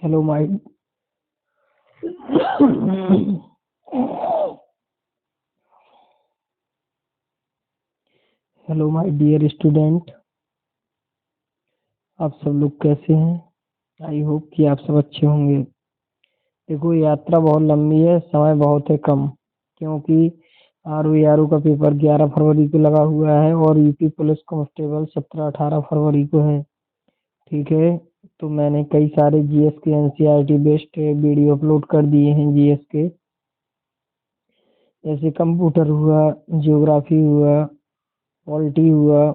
Hello my hello my dear student. आप सब लोग कैसे हैं? आई होप कि आप सब अच्छे होंगे। देखो, यात्रा बहुत लंबी है, समय बहुत है कम, क्योंकि आर का पेपर 11 फरवरी को लगा हुआ है और यूपी पुलिस कांस्टेबल 17-18 फरवरी को है। ठीक है, तो मैंने कई सारे जीएस के एनसीईआरटी बेस्ड वीडियो अपलोड कर दिए हैं जीएस के, जैसे कंप्यूटर हुआ, ज्योग्राफी हुआ, पॉलिटी हुआ,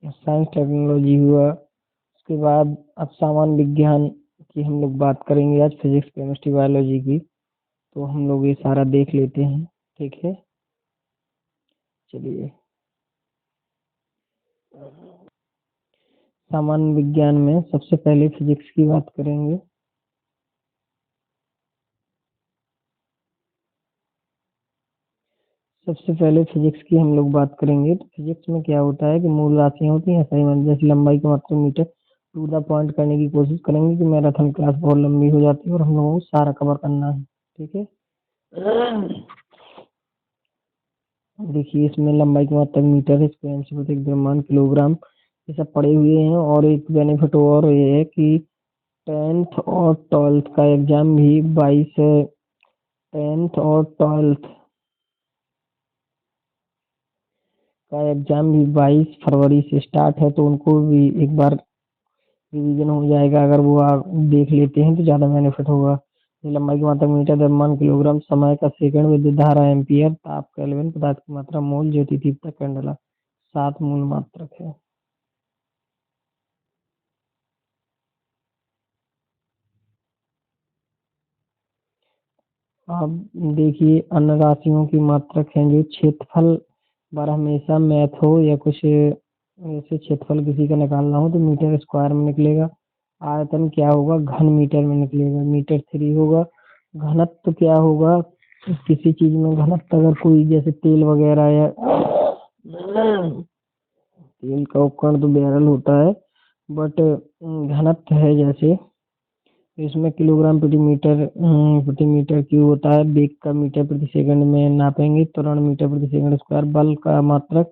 साइंस टेक्नोलॉजी हुआ। उसके बाद अब सामान्य विज्ञान की हम लोग बात करेंगे, आज फिजिक्स केमिस्ट्री बायोलॉजी की। तो हम लोग ये सारा देख लेते हैं। ठीक है, चलिए। सामान्य विज्ञान में सबसे पहले फिजिक्स की बात करेंगे। सबसे पहले फिजिक्स की हम लोग बात करेंगे। तो फिजिक्स में क्या होता है कि मूल राशियां होती हैं असाइनमेंट, जैसे लंबाई का मात्रक मीटर। टू द पॉइंट करने की कोशिश करेंगे कि मैराथन क्लास बहुत लंबी हो जाती है और हम लोगों को सारा कवर करना है। ठीक है, देखिए इसमें लंबाई की मात्रक मीटर है, इसको एमसी प्रति द्रव्यमान किलोग्राम, ये सब पड़े हुए हैं। और एक बेनिफिट और ये है कि 10th और 12th का एग्जाम भी 22 फरवरी से स्टार्ट है, तो उनको भी एक बार रिवीजन हो जाएगा। अगर वो देख लेते हैं तो ज़्यादा बेनिफिट होगा। ये लंबाई की मात्रा मीटर, द्रव्यमान किलोग्राम, समय का सेकंड, विद्युत धारा एम्पियर, ताप केल्विन, पदार्थ की मात्रा मोल, ज्योति तीव्रता कैंडेला। 7 मूल मात्रक है। अब देखिए अन्य राशियों की मात्रक हैं, जो क्षेत्रफल बार हमेशा मैथ हो या कुछ ऐसे क्षेत्रफल किसी का निकालना हो तो मीटर स्क्वायर में निकलेगा। आयतन क्या होगा? घन मीटर में निकलेगा। मीटर 3 होगा। घनत्व क्या होगा? किसी चीज में घनत्व, अगर कोई जैसे तेल वगैरह या तेल का उपकरण तो बैरल होता है, बट घनत्व है जैसे, इसमें किलोग्राम प्रति मीटर क्यूब होता है। वेग का मीटर प्रति सेकंड में नापेंगे, त्वरण मीटर प्रति सेकंड स्क्वायर। बल का मात्रक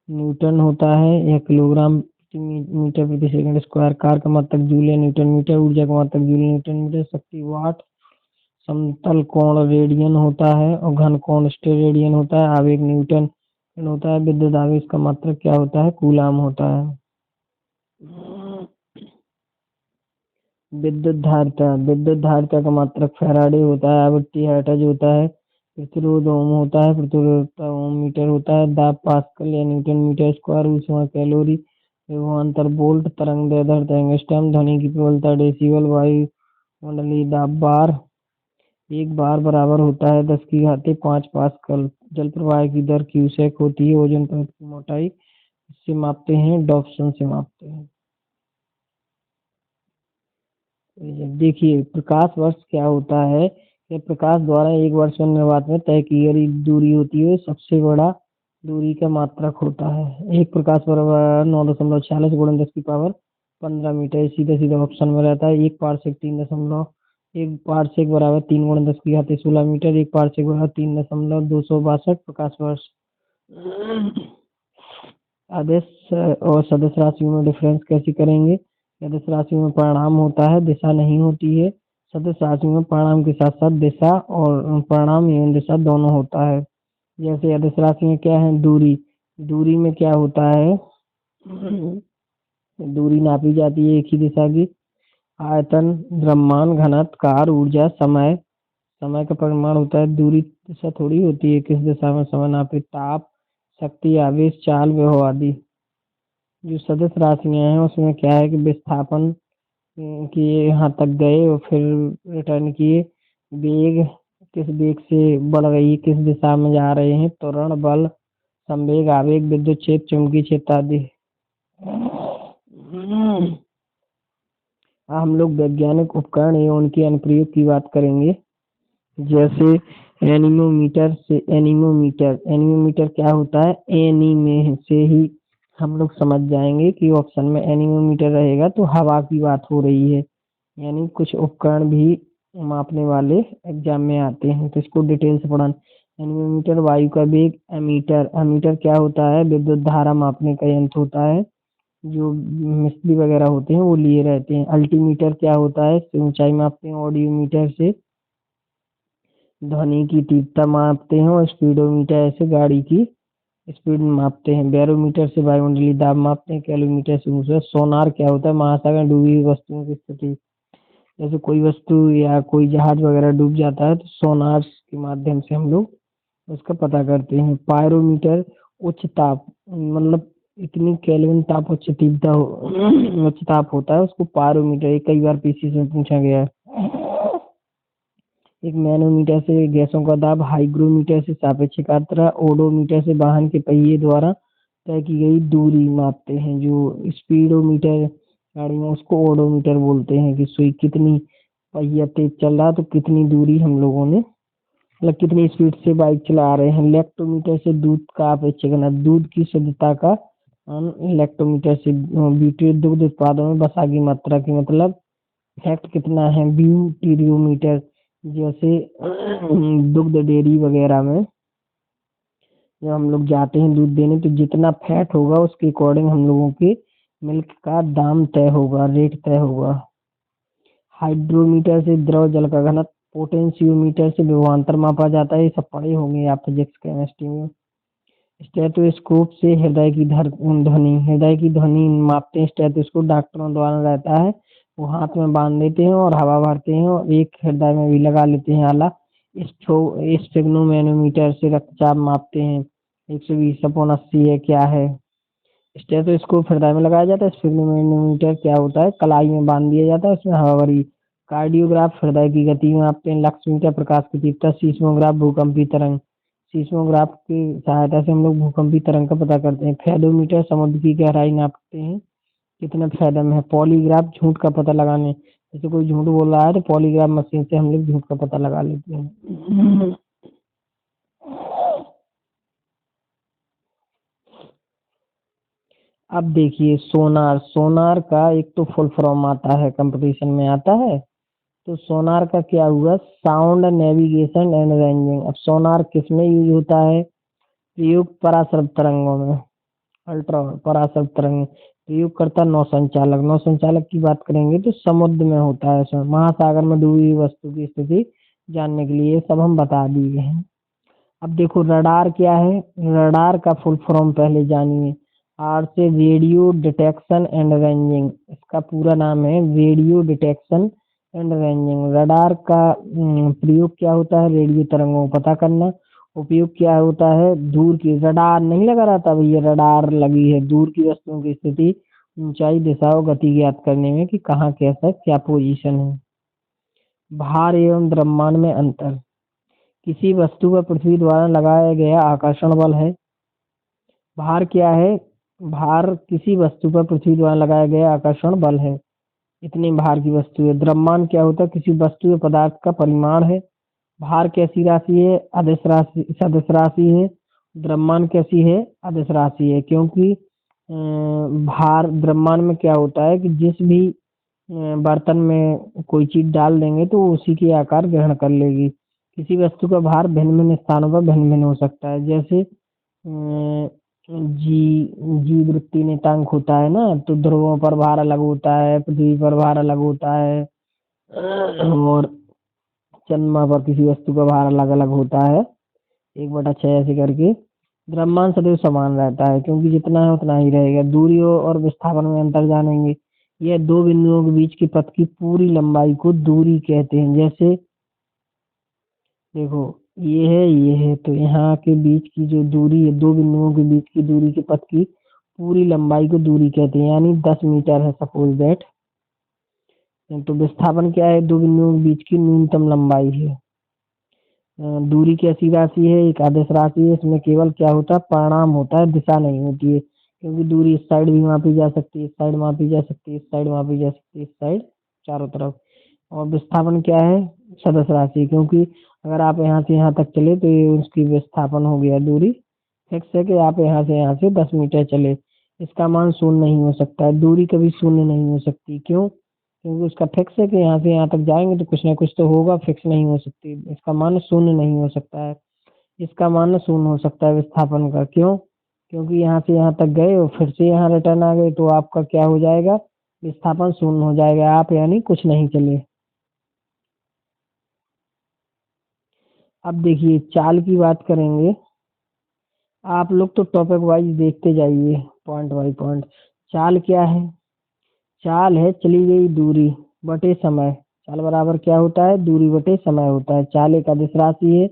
न्यूटन होता है या किलोग्राम प्रति मीटर प्रति सेकंड स्क्वायर। कार का मात्रक जूल या न्यूटन मीटर। ऊर्जा का मात्रक जूल न्यूटन मीटर। शक्ति वाट। समतल कोण रेडियन होता है और घन कोण स्टेरेडियन होता है। आवेग न्यूटन होता है। विद्युत आवेश का मात्रक क्या होता है? कूलाम होता है। विद्युत धारिता का मात्रक फैराडे होता है। आवृत्ति हर्ट्ज होता है। प्रतिरोध ओम होता है। प्रतिरोधकता ओम मीटर होता है। दाब पास्कल या न्यूटन मीटर स्क्वायर। ऊष्मा कैलोरी। विभवांतर वोल्ट। तरंग दैर्ध्य एंगस्ट्रॉम। ध्वनि की प्रबलता डेसिबल। वायु मंडलीय दाब बार। एक बार बराबर होता है 10⁵ पास्कल। जल प्रवाह की दर क्यूसेक होती है। ओजोन परत की मोटाई इससे मापते हैं, डॉप्सन से मापते हैं। देखिए प्रकाश वर्ष क्या होता है कि प्रकाश द्वारा एक वर्ष में निर्वात में तय की गई दूरी होती है, सबसे बड़ा दूरी का मात्रक होता है। एक प्रकाश बराबर 9.46 गुणन 10⁻15 मीटर। सीधे सीधे ऑप्शन में रहता है। एक पारसेक बराबर 3 गुणन 10⁻16 मीटर। एक पारसेक बराबर 3.262 प्रकाश वर्ष। आदेश और सदिश राशियों में डिफरेंस कैसे करेंगे? सदिश राशि में परिणाम होता है, दिशा नहीं होती है। सदिश राशि में परिणाम के साथ साथ दिशा और परिणाम एवं दिशा दोनों होता है। जैसे अदिश राशि में क्या है? दूरी। दूरी में क्या होता है? दूरी नापी जाती है एक ही दिशा की। आयतन, द्रव्यमान, घनत्व, कार, ऊर्जा, समय। समय का परिमाण होता है। दूरी दिशा थोड़ी होती है किस दिशा में समय नापे। ताप, शक्ति, आवेश, चाल, विभव आदि। जो सदिश राशियां हैं उसमें क्या है कि विस्थापन किए यहाँ तक गए और फिर रिटर्न किए। वेग, किस वेग से बढ़ रही है, किस दिशा में जा रहे हैं। त्वरण, बल, संवेग, आवेग, विद्युत क्षेत्र, चुंबकीय क्षेत्र आदि। हम लोग वैज्ञानिक उपकरण एवं उनके अनुप्रयोग की बात करेंगे। जैसे एनीमोमीटर क्या होता है? एनी में से ही हम लोग समझ जाएंगे कि ऑप्शन में एनीमोमीटर रहेगा तो हवा की बात हो रही है। यानी कुछ उपकरण भी मापने वाले एग्जाम में आते हैं, तो इसको डिटेल से पढ़ना। एनीमोमीटर, वायु का वेग। एमीटर, एमीटर क्या होता है? विद्युत धारा मापने का यंत्र होता है, जो मिस्त्री वगैरह होते हैं वो लिए रहते हैं। अल्टीमीटर क्या होता है? इससे ऊंचाई मापते हैं। ऑडियोमीटर से ध्वनि की तीव्रता मापते हैं। और स्पीडोमीटर से गाड़ी की स्पीड मापते हैं। बैरोमीटर से वायुमंडलीय दाब मापते हैं। कैलोमीटर से ऊंचाई। सोनार क्या होता है? महासागर में डूबी हुई वस्तुओं की स्थिति, जैसे कोई वस्तु या कोई जहाज वगैरह डूब जाता है तो सोनार के माध्यम से हम लोग उसका पता करते हैं। पायरोमीटर उच्च ताप, मतलब इतनी केल्विन ताप उच्च तीव्रता उच्च ताप होता है उसको पायरोमीटर, ये कई बार पीसी से पूछा गया है। एक मैनोमीटर से गैसों का दाब। हाइग्रोमीटर से सापेक्षिक आर्द्रता। ओडोमीटर से वाहन के पहिए द्वारा तय की गई दूरी मापते हैं। जो स्पीडोमीटर गाड़ी में, उसको ओडोमीटर बोलते हैं, कि सुई कितनी पहिया तेज चल रहा है तो कितनी दूरी हम लोगों ने, मतलब कितनी स्पीड से बाइक चला रहे हैं। लैक्टोमीटर से दूध का अपेक्षित घनत्व, दूध की शुद्धता का। लैक्टोमीटर से ब्यूटी दुग्ध उत्पादों में वसा की मात्रा की, मतलब फैक्ट कितना है। ब्यूटीरियोमीटर, जैसे दुग्ध डेयरी वगैरह में जब हम लोग जाते हैं दूध देने, तो जितना फैट होगा उसके अकॉर्डिंग हम लोगों के मिल्क का दाम तय होगा, रेट तय होगा। हाइड्रोमीटर से द्रव जल का घनत्व। पोटेंशियोमीटर से विभवांतर मापा जाता है, ये सब पढ़े होंगे आप फिजिक्स केमिस्ट्री में। स्टेथोस्कोप से ध्वनि, हृदय की ध्वनि मापते हैं। स्टेथोस्कोप डॉक्टरों द्वारा रहता है, वो हाथ में बांध देते हैं और हवा भरते हैं और एक हृदय में भी लगा लेते हैं आला। स्फिग्नोमैनोमीटर से रक्तचाप मापते हैं। 120/80 है, क्या है? स्टेथोस्कोप हृदय में लगाया जाता है। स्फिग्नोमैनोमीटर क्या होता है? कलाई में बांध दिया जाता है, उसमें हवा भरी। कार्डियोग्राफ हृदय की गति मापते हैं। लक्समीटर प्रकाश की तीव्रता। सीस्मोग्राफ भूकंपी तरंग, सीस्मोग्राफ की सहायता से हम लोग भूकंपी तरंग का पता करते हैं। फेदोमीटर समुद्र की गहराई नापते हैं, कितना फेदम है। पॉलीग्राफ झूठ का पता लगाने, जैसे कोई झूठ बोल रहा है तो पॉलीग्राफ मशीन से हम लोग झूठ का पता लगा लेते हैं। अब देखिए सोनार, सोनार का एक तो फुल फॉर्म आता है, कंपटीशन में आता है। तो सोनार का क्या हुआ? Sound navigation and ranging. अब सोनार किस में यूज होता है? प्रयुक्त पराश्रव्य तरंगों में, अल्ट्रा पराश्रव्य तरंग प्रयोग करता नौ संचालक। नौ संचालक की बात करेंगे तो समुद्र में होता है, इसमें महासागर में डूबी हुई वस्तु की स्थिति जानने के लिए, सब हम बता दिए हैं। अब देखो रडार क्या है? रडार का फुल फॉर्म पहले जानिए। आर से रेडियो डिटेक्शन एंड रेंजिंग, इसका पूरा नाम है radio detection and ranging. Radar का प्रयोग क्या होता है? रेडियो तरंगों को पता करना। उपयोग क्या होता है? दूर की, रडार नहीं लगा रहता भैया, रडार लगी है, दूर की वस्तुओं की स्थिति, ऊंचाई, दिशा और गति ज्ञात करने में कि कहाँ कैसा क्या पोजीशन है। भार एवं द्रव्यमान में अंतर। किसी वस्तु पर पृथ्वी द्वारा लगाया गया आकर्षण बल है। भार क्या है? भार किसी वस्तु पर पृथ्वी द्वारा लगाया गया आकर्षण बल है, इतनी भार की वस्तु है। द्रव्यमान क्या होता है? किसी वस्तु या पदार्थ का परिमाण है। भार कैसी राशि है? अदिश राशि, सदिश राशि है। द्रव्यमान कैसी है? अदिश राशि है, क्योंकि भार द्रव्यमान में क्या होता है कि जिस भी बर्तन में कोई चीज डाल देंगे तो वो उसी के आकार ग्रहण कर लेगी। किसी वस्तु का भार भिन्न भिन्न स्थानों पर भिन्न भिन्न हो सकता है, जैसे जी जीववृत्ति नियतांक होता है ना, तो ध्रुवों पर भार अलग होता है, पृथ्वी पर भार अलग होता है, और चंद्रमा पर किसी वस्तु का भार अलग अलग होता है, 1/6 ऐसे करके। द्रव्यमान सदैव समान रहता है, क्योंकि जितना है उतना ही रहेगा। दूरी और विस्थापन में अंतर जानेंगे। यह दो बिंदुओं के बीच की पथ की पूरी लंबाई को दूरी कहते हैं। जैसे देखो ये है तो यहाँ के बीच की जो दूरी है, दो बिंदुओं के बीच की दूरी के पथ की पूरी लंबाई को दूरी कहते हैं, यानी 10 मीटर है सपोज दैट। तो विस्थापन क्या है? दो बिंदुओं के बीच की न्यूनतम लंबाई है। दूरी कैसी राशि है? एक आदेश राशि है, इसमें केवल क्या होता है? परिणाम होता है, दिशा नहीं होती है, क्योंकि दूरी इस साइड भी मापी जा सकती है, इस साइड मापी जा सकती है, इस साइड मापी जा सकती है, इस साइड, चारों तरफ। और विस्थापन क्या है? सदिश राशि, क्योंकि अगर आप यहाँ से यहाँ तक चले तो ये उसकी विस्थापन हो गया दूरी। फिक्स है कि आप यहाँ से 10 मीटर चले, इसका मान शून्य नहीं हो सकता है, दूरी कभी शून्य नहीं हो सकती। क्यों? क्योंकि उसका फिक्स है कि यहाँ से यहाँ तक जाएंगे तो कुछ ना कुछ तो होगा, फिक्स नहीं हो सकती। इसका मान शून्य नहीं हो सकता है, इसका मान शून्य हो सकता है विस्थापन का। क्यों? क्योंकि यहाँ से यहाँ तक गए और फिर से यहाँ रिटर्न आ गए, तो आपका क्या हो जाएगा, विस्थापन शून्य हो जाएगा, आप यानी कुछ नहीं चले। अब देखिए चाल की बात करेंगे। आप लोग तो टॉपिक वाइज देखते जाइए, पॉइंट बाई पॉइंट। चाल क्या है? चाल है चली गई दूरी बटे समय। चाल बराबर क्या होता है? दूरी बटे समय होता है। चाल एक अदिश राशि है,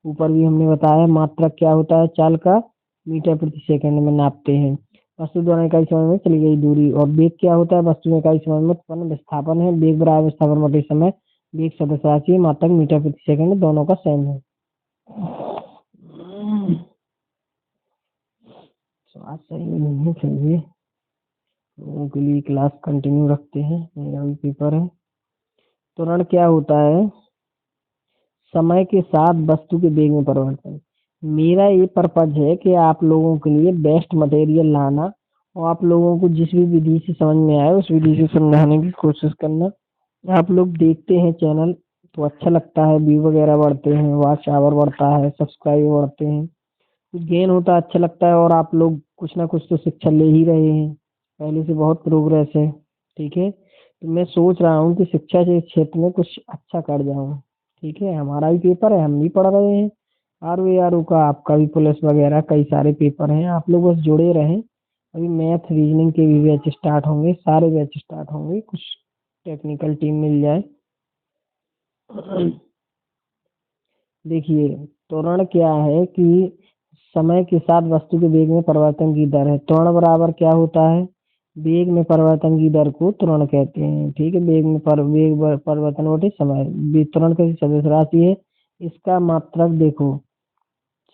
ऊपर भी हमने बताया। मात्रक क्या होता है चाल का? मीटर प्रति सेकंड में नापते हैं। वस्तु द्वारा इकाई समय में चली गई दूरी। और वेग क्या होता है? वस्तु में इकाई समय में उत्पन्न विस्थापन है। वेग बराबर विस्थापन बटे समय। वेग सदिश राशि है, मात्रक मीटर प्रति सेकंड, दोनों का सेम है। आज सही नहीं है, फिर भी लोगों के लिए क्लास कंटिन्यू रखते हैं, मेरा भी पेपर है। त्वरण क्या होता है? समय के साथ वस्तु के वेग में परिवर्तन। मेरा ये पर्पज है कि आप लोगों के लिए बेस्ट मटेरियल लाना, और आप लोगों को जिस भी विधि से समझ में आए उस विधि से समझाने की कोशिश करना। आप लोग देखते हैं चैनल तो अच्छा लगता है, व्यू वगैरह बढ़ते हैं, वॉच आवर बढ़ता है, सब्सक्राइब बढ़ते हैं, कुछ गेन होता है, अच्छा लगता है। और आप लोग कुछ ना कुछ तो शिक्षा ले ही रहे हैं, पहले से बहुत प्रोग्रेस है। ठीक है, तो मैं सोच रहा हूँ कि शिक्षा के क्षेत्र में कुछ अच्छा कर जाऊँ। ठीक है, हमारा भी पेपर है, हम भी पढ़ रहे हैं। आर ओ का, आपका भी पुलिस वगैरह कई सारे पेपर हैं, आप लोग बस जुड़े रहें। अभी मैथ रीजनिंग के भी बैच स्टार्ट होंगे, सारे बैच स्टार्ट होंगे, कुछ टेक्निकल टीम मिल जाए। देखिए त्वरण क्या है कि समय के साथ वस्तु के वेग में परिवर्तन की दर है। त्वरण बराबर क्या होता है? वेग में परिवर्तन की दर को त्वरण कहते हैं। ठीक है, परिवर्तन बटे समय। त्वरण कैसी सदिश राशि है? इसका मात्रक देखो,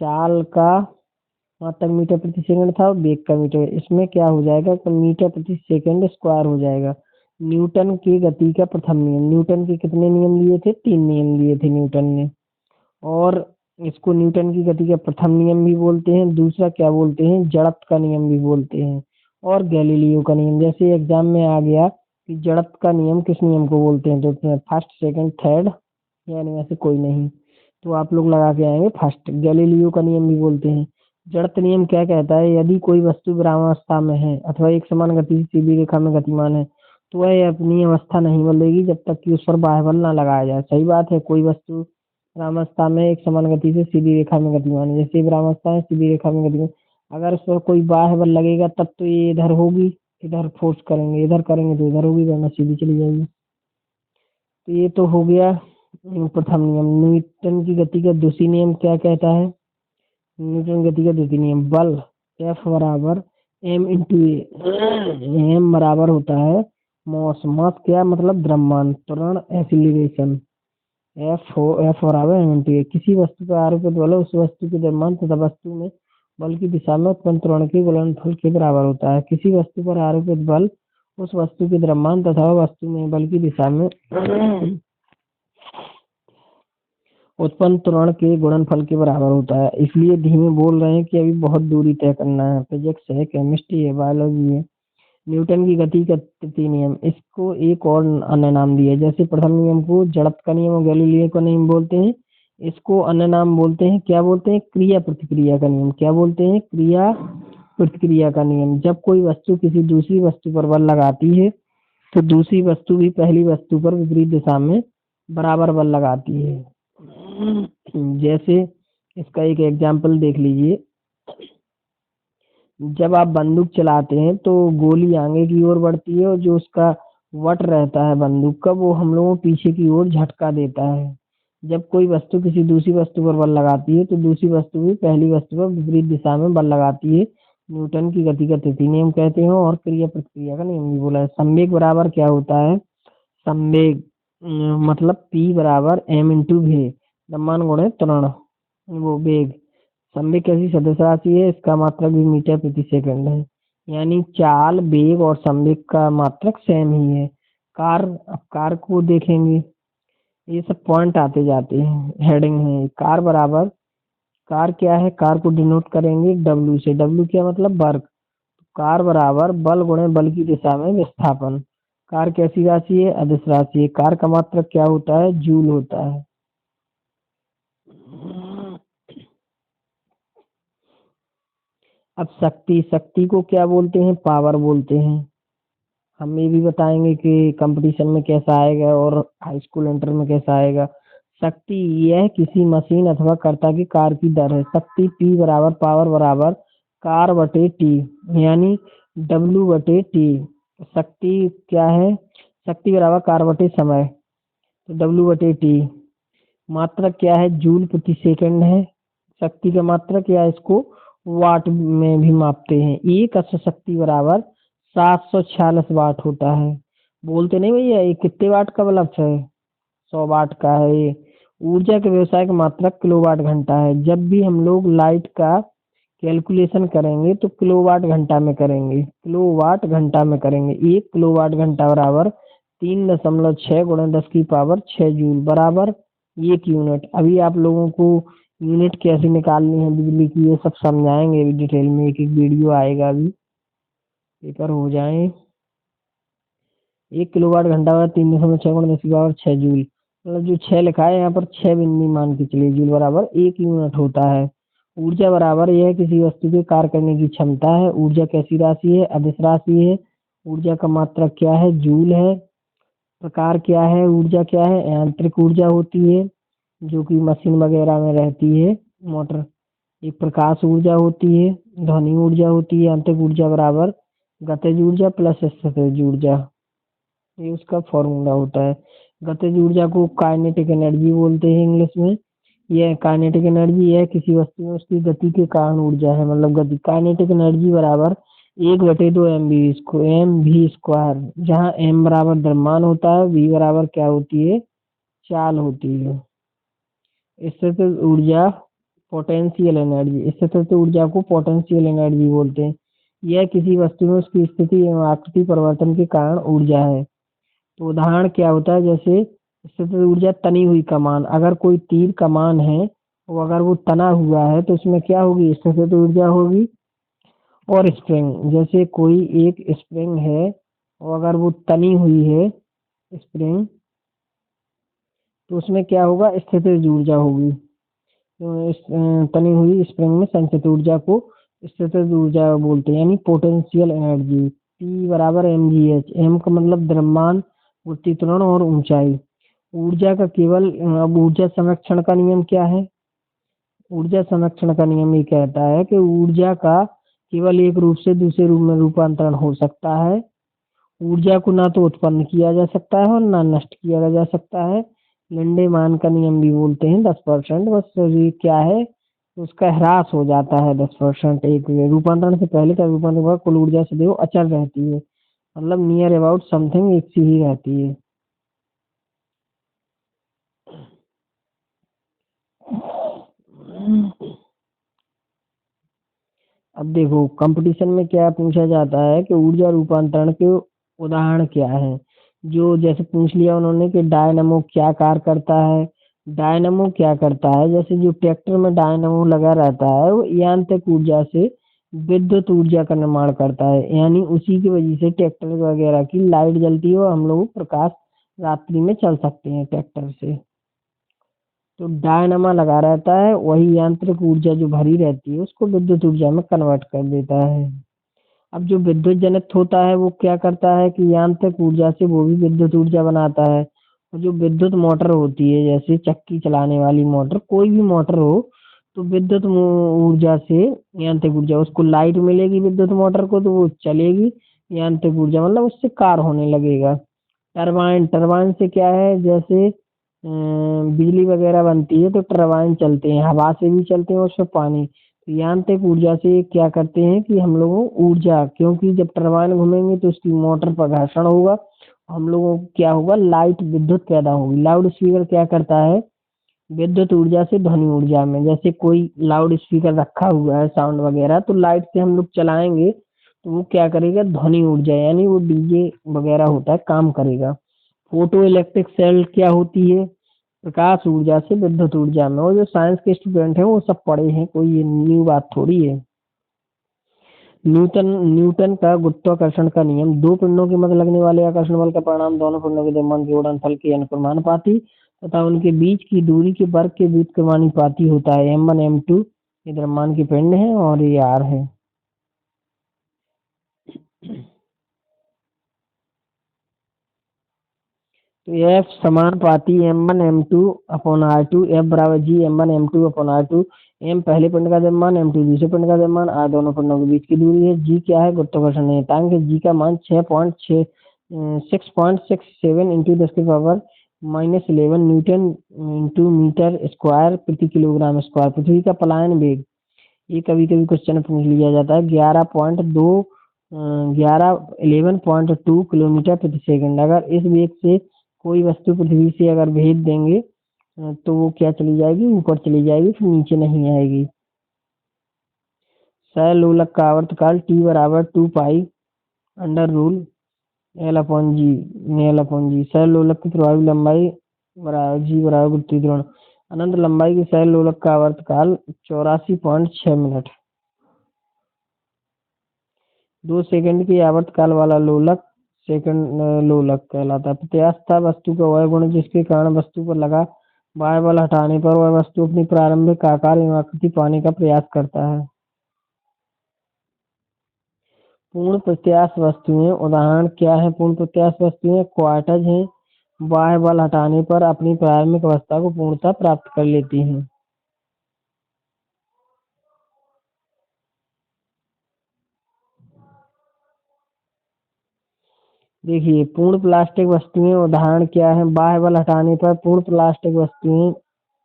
चाल का मात्रक मीटर प्रति सेकंड था, वेग का मीटर, इसमें क्या हो जाएगा तो मीटर प्रति सेकंड स्क्वायर हो जाएगा। न्यूटन की गति का प्रथम नियम, न्यूटन के कितने नियम लिए थे? 3 नियम लिए थे न्यूटन ने। और इसको न्यूटन की गति का प्रथम नियम भी बोलते हैं, दूसरा क्या बोलते हैं, जड़त्व का नियम भी बोलते हैं, और गैलीलियो का नियम। जैसे एग्जाम में आ गया कि जड़त्व का नियम किस नियम को बोलते हैं, तो फर्स्ट सेकंड थर्ड, यानी वैसे कोई नहीं, तो आप लोग लगा के आएंगे फर्स्ट। गैलीलियो का नियम भी बोलते हैं। जड़त्व नियम क्या कहता है? यदि कोई वस्तु विरामावस्था में है अथवा एक समान गति से सीधी रेखा में गतिमान है, तो वह अपनी अवस्था नहीं बदलेगी जब तक कि उस पर बाह्य बल न लगाया जाए। सही बात है, कोई वस्तु विरामावस्था में एक समान गति से सीधी रेखा में गतिमान है, जैसे विरामावस्था में सीधी रेखा में गतिमान, अगर उस पर कोई बाह्य बल लगेगा तब तो ये इधर होगी, इधर फोर्स करेंगे, इधर करेंगे तो इधर होगी, वरना सीधी चली जाएगी। तो ये तो हो गया प्रथम नियम। न्यूटन की गति का दूसरी नियम क्या कहता है? न्यूटन गति का द्वितीय नियम, बल F बराबर m इंटू ए। एम बराबर होता है मॉस। मॉस क्या मतलब? द्रव्यमान। त्वरण एक्सीलरेशन, एफ बराबर एम इंटू ए। किसी वस्तु पर आरोपित बल उस वस्तु के द्रव्यमान तथा वस्तु में बल की दिशा में उत्पन्न त्वरण के गुणनफल के बराबर होता है। किसी वस्तु पर आरोपित बल उस वस्तु के द्रव्यमान तथा वस्तु में बल की दिशा में उत्पन्न त्वरण के गुणनफल के बराबर होता है। इसलिए धीमे बोल रहे हैं कि अभी बहुत दूरी तय करना है। फिजिक्स है, केमिस्ट्री है, बायोलॉजी है। न्यूटन की गति का तृतीय नियम, इसको एक और अन्य नाम दिया है। जैसे प्रथम नियम को जड़त्व का नियम और गैलीलियो का नियम बोलते हैं, इसको अन्य नाम बोलते हैं, क्या बोलते हैं? क्रिया प्रतिक्रिया का नियम। क्या बोलते हैं? क्रिया प्रतिक्रिया का नियम। जब कोई वस्तु किसी दूसरी वस्तु पर बल लगाती है तो दूसरी वस्तु भी पहली वस्तु पर विपरीत दिशा में बराबर बल लगाती है। जैसे इसका एक एग्जाम्पल देख लीजिए, जब आप बंदूक चलाते हैं तो गोली आगे की ओर बढ़ती है, और जो उसका वट रहता है बंदूक का, वो हम लोगों को पीछे की ओर झटका देता है। जब कोई वस्तु किसी दूसरी वस्तु पर बल लगाती है तो दूसरी वस्तु भी पहली वस्तु पर विपरीत दिशा में बल लगाती है। न्यूटन की गति का तृतीय नियम कहते हैं, और क्रिया प्रतिक्रिया का नियम भी बोला है। संवेग बराबर क्या होता है? संवेग मतलब P बराबर m इंटू v, द्रव्यमान गुणे त्वरण, वो वेग। संवेग कैसी सदिश राशि है? इसका मात्रक भी मीटर प्रति सेकंड है। यानी चाल, वेग और संवेग का मात्रक सेम ही है। कार, अब कार को देखेंगे, ये सब पॉइंट आते जाते हैं, हेडिंग है। कार बराबर, कार क्या है? कार को डिनोट करेंगे W से। W क्या मतलब? वर्क। कार बराबर बल गुणे बल की दिशा में विस्थापन। कार कैसी राशि है? अदिश राशि है। कार का मात्रक क्या होता है? जूल होता है। अब शक्ति, शक्ति को क्या बोलते हैं? पावर बोलते हैं। हम ये भी बताएंगे कि कंपटीशन में कैसा आएगा और हाई स्कूल इंटर में कैसा आएगा। शक्ति यह किसी मशीन अथवा कर्ता की कार की दर है। शक्ति P बराबर पावर बराबर कार बटे टी, यानी W बटे टी। शक्ति क्या है? शक्ति बराबर कार बटे समय, तो W बटे टी। मात्रक क्या है? जूल प्रति सेकंड है शक्ति का मात्रक, या इसको वाट में भी मापते हैं। एक अश्व शक्ति बराबर 746 वाट होता है। बोलते नहीं भैया, ये कितने वाट का बल्ब है? 100 वाट का है ये। ऊर्जा के व्यवसाय का मात्रक किलोवाट घंटा है। जब भी हम लोग लाइट का कैलकुलेशन करेंगे तो किलोवाट घंटा में करेंगे, किलोवाट घंटा में करेंगे। 1 किलोवाट घंटा बराबर 3.6 गुणा 10 की पावर 6 जूल बराबर 1 यूनिट। अभी आप लोगों को यूनिट कैसे निकालनी है बिजली की, ये सब समझाएंगे अभी डिटेल में। एक एक वीडियो आएगा अभी, पेपर हो जाए। 1 किलोवाट घंटा बराबर 3.6 गुणा 10 की पावर 6 जूल, मतलब जो 6 लिखा है यहाँ पर 6 बिंदी मान के चलिए, जूल बराबर 1 यूनिट होता है। ऊर्जा बराबर यह किसी वस्तु के कार्य करने की क्षमता है। ऊर्जा कैसी राशि है? अदिश राशि है। ऊर्जा का मात्रक क्या है? जूल है। प्रकार क्या है? ऊर्जा क्या है? यांत्रिक ऊर्जा होती है, जो कि मशीन वगैरह में रहती है, मोटर। एक प्रकाश ऊर्जा होती है, ध्वनि ऊर्जा होती है। यांत्रिक ऊर्जा बराबर गतिज ऊर्जा प्लस स्थितिज ऊर्जा, ये उसका फॉर्मूला होता है। गतिज ऊर्जा को काइनेटिक एनर्जी बोलते हैं इंग्लिश में। यह काइनेटिक एनर्जी है किसी वस्तु में उसकी गति के कारण ऊर्जा है, मतलब गति। काइनेटिक एनर्जी बराबर 1/2 mv स्क्वायर, जहाँ m बराबर द्रव्यमान होता है, v बराबर क्या होती है? चाल होती है। स्थितिज ऊर्जा पोटेंशियल एनर्जी, स्थितिज ऊर्जा को पोटेंशियल एनर्जी बोलते हैं। यह किसी वस्तु में उसकी स्थिति एवं आकृति परिवर्तन के कारण ऊर्जा है। तो उदाहरण क्या होता है? जैसे स्थितिज ऊर्जा तनी हुई कमान, अगर कोई तीर कमान है वो अगर वो तना हुआ है तो उसमें क्या होगी? स्थितिज ऊर्जा होगी। और स्प्रिंग, जैसे कोई एक स्प्रिंग है और अगर वो तनी हुई है स्प्रिंग, तो उसमें क्या होगा? स्थितिज ऊर्जा होगी। तो तनी हुई स्प्रिंग में संचित ऊर्जा को स्थितिज ऊर्जा बोलते हैं, यानी पोटेंशियल एनर्जी। P बराबर mgh, m का मतलब द्रव्यमान, वृत्तीय त्वरण और ऊंचाई। ऊर्जा का केवल अब ऊर्जा संरक्षण का नियम क्या है? ऊर्जा संरक्षण का नियम ये कहता है कि ऊर्जा का केवल एक रूप से दूसरे रूप में रूपांतरण हो सकता है। ऊर्जा को ना तो उत्पन्न किया जा सकता है और ना नष्ट किया जा सकता है। लिंडे-मान का नियम भी बोलते हैं 10%, बस ये क्या है? उसका ह्रास हो जाता है 10%। एक रूपांतरण से पहले का रूपांतरण के बाद कुल ऊर्जा सदैव अचल रहती है, मतलब नियर अबाउट समथिंग एक सी ही रहती है। अब देखो कंपटीशन में क्या पूछा जाता है कि ऊर्जा रूपांतरण के उदाहरण क्या है। जो जैसे पूछ लिया उन्होंने कि डायनामो क्या कार्य करता है। डायनामो क्या करता है? जैसे जो ट्रैक्टर में डायनामो लगा रहता है वो यांत्रिक ऊर्जा से विद्युत ऊर्जा का निर्माण करता है, यानी उसी की वजह से ट्रैक्टर वगैरह की लाइट जलती है और हम लोग प्रकाश रात्रि में चल सकते हैं ट्रैक्टर से। तो डायनामा लगा रहता है, वही यांत्रिक ऊर्जा जो भरी रहती है उसको विद्युत ऊर्जा में कन्वर्ट कर देता है। अब जो विद्युत जनित होता है वो क्या करता है कि यांत्रिक ऊर्जा से वो भी विद्युत ऊर्जा बनाता है। और जो विद्युत मोटर होती है, जैसे चक्की चलाने वाली मोटर, कोई भी मोटर हो, तो विद्युत ऊर्जा से यांत्रिक ऊर्जा, उसको लाइट मिलेगी विद्युत मोटर को तो वो चलेगी। यांत्रिक ऊर्जा मतलब उससे कार्य होने लगेगा। टरबाइन, टरबाइन से क्या है? जैसे बिजली वगैरह बनती है तो टरबाइन चलते हैं, हवा से भी चलते हैं, उसमें पानी। तो यांत्रिक ऊर्जा से क्या करते हैं कि हम लोगों ऊर्जा, क्योंकि जब टरबाइन घूमेंगे तो उसकी मोटर पर घर्षण होगा, हम लोगों को क्या होगा? लाइट विद्युत पैदा होगी। लाउड स्पीकर क्या करता है? विद्युत ऊर्जा से ध्वनि ऊर्जा में, जैसे कोई लाउड स्पीकर रखा हुआ है साउंड वगैरह, तो लाइट से हम लोग चलाएंगे तो वो क्या करेगा? ध्वनि ऊर्जा, यानी वो डीजे वगैरह होता है काम करेगा। फोटो इलेक्ट्रिक सेल क्या होती है? प्रकाश ऊर्जा से विद्युत ऊर्जा में। और जो साइंस के स्टूडेंट हैं वो सब पढ़े हैं, कोई ये न्यू बात थोड़ी है। न्यूटन न्यूटन का गुरुत्वाकर्षण का नियम, दो पिंडों के मध्य लगने वाले आकर्षण बल का परिणाम दोनों पिंडों के द्रव्यमान के गुणनफल के अनुपाती तथा उनके बीच की दूरी के वर्ग के बीच के समानुपाती होता है। m1 m2 ये द्रव्यमान के पिंड है और ये r है। तो F समानुपाती m1 m2 upon r2, F बराबर g m1 m2 upon r2। m पहले पिंड का द्रव्यमान, m2 दूसरे पिंड का द्रव्यमान, r दोनों पिंडों के बीच की दूरी है। g क्या है? गुरुत्वाकर्षण नियतांक है। g का मान 6.67 into 10⁻11 newton into metre square प्रति किलोग्राम स्क्वायर। पृथ्वी का पलायन वेग, ये कभी कभी क्वेश्चन पूछ लिया जाता है, 11.2 किलोमीटर प्रति सेकंड। अगर इस वेग से कोई वस्तु पृथ्वी से अगर भेज देंगे तो वो क्या चली जाएगी? ऊपर चली जाएगी, फिर नीचे नहीं आएगी। सह का आवर्तकाल t बराबर 2 pi under root l upon g. सह की प्रभावी लंबाई बराबर जी बराबर गुरुत्वीय त्वरण। अनंत लंबाई की सह का आवर्तकाल 84.6 मिनट। 2 सेकंड की आवर्तकाल वाला सेकंड लोलक कहलाता है। प्रत्यास्थ वस्तु का वह गुण जिसके कारण वस्तु पर लगा बाह्य बल हटाने पर वह वस्तु अपनी प्रारंभिक आकार एवं आकृति पाने का प्रयास करता है। पूर्ण प्रत्यास्थ वस्तुएं उदाहरण क्या है? पूर्ण प्रत्यास्थ वस्तुएं क्वार्टज हैं, बाह्य बल हटाने पर अपनी प्रारंभिक अवस्था को पूर्णतः प्राप्त कर लेती हैं। देखिए, पूर्ण प्लास्टिक वस्तुएं उदाहरण क्या है? बाह्य बल हटाने पर पूर्ण प्लास्टिक वस्तुएं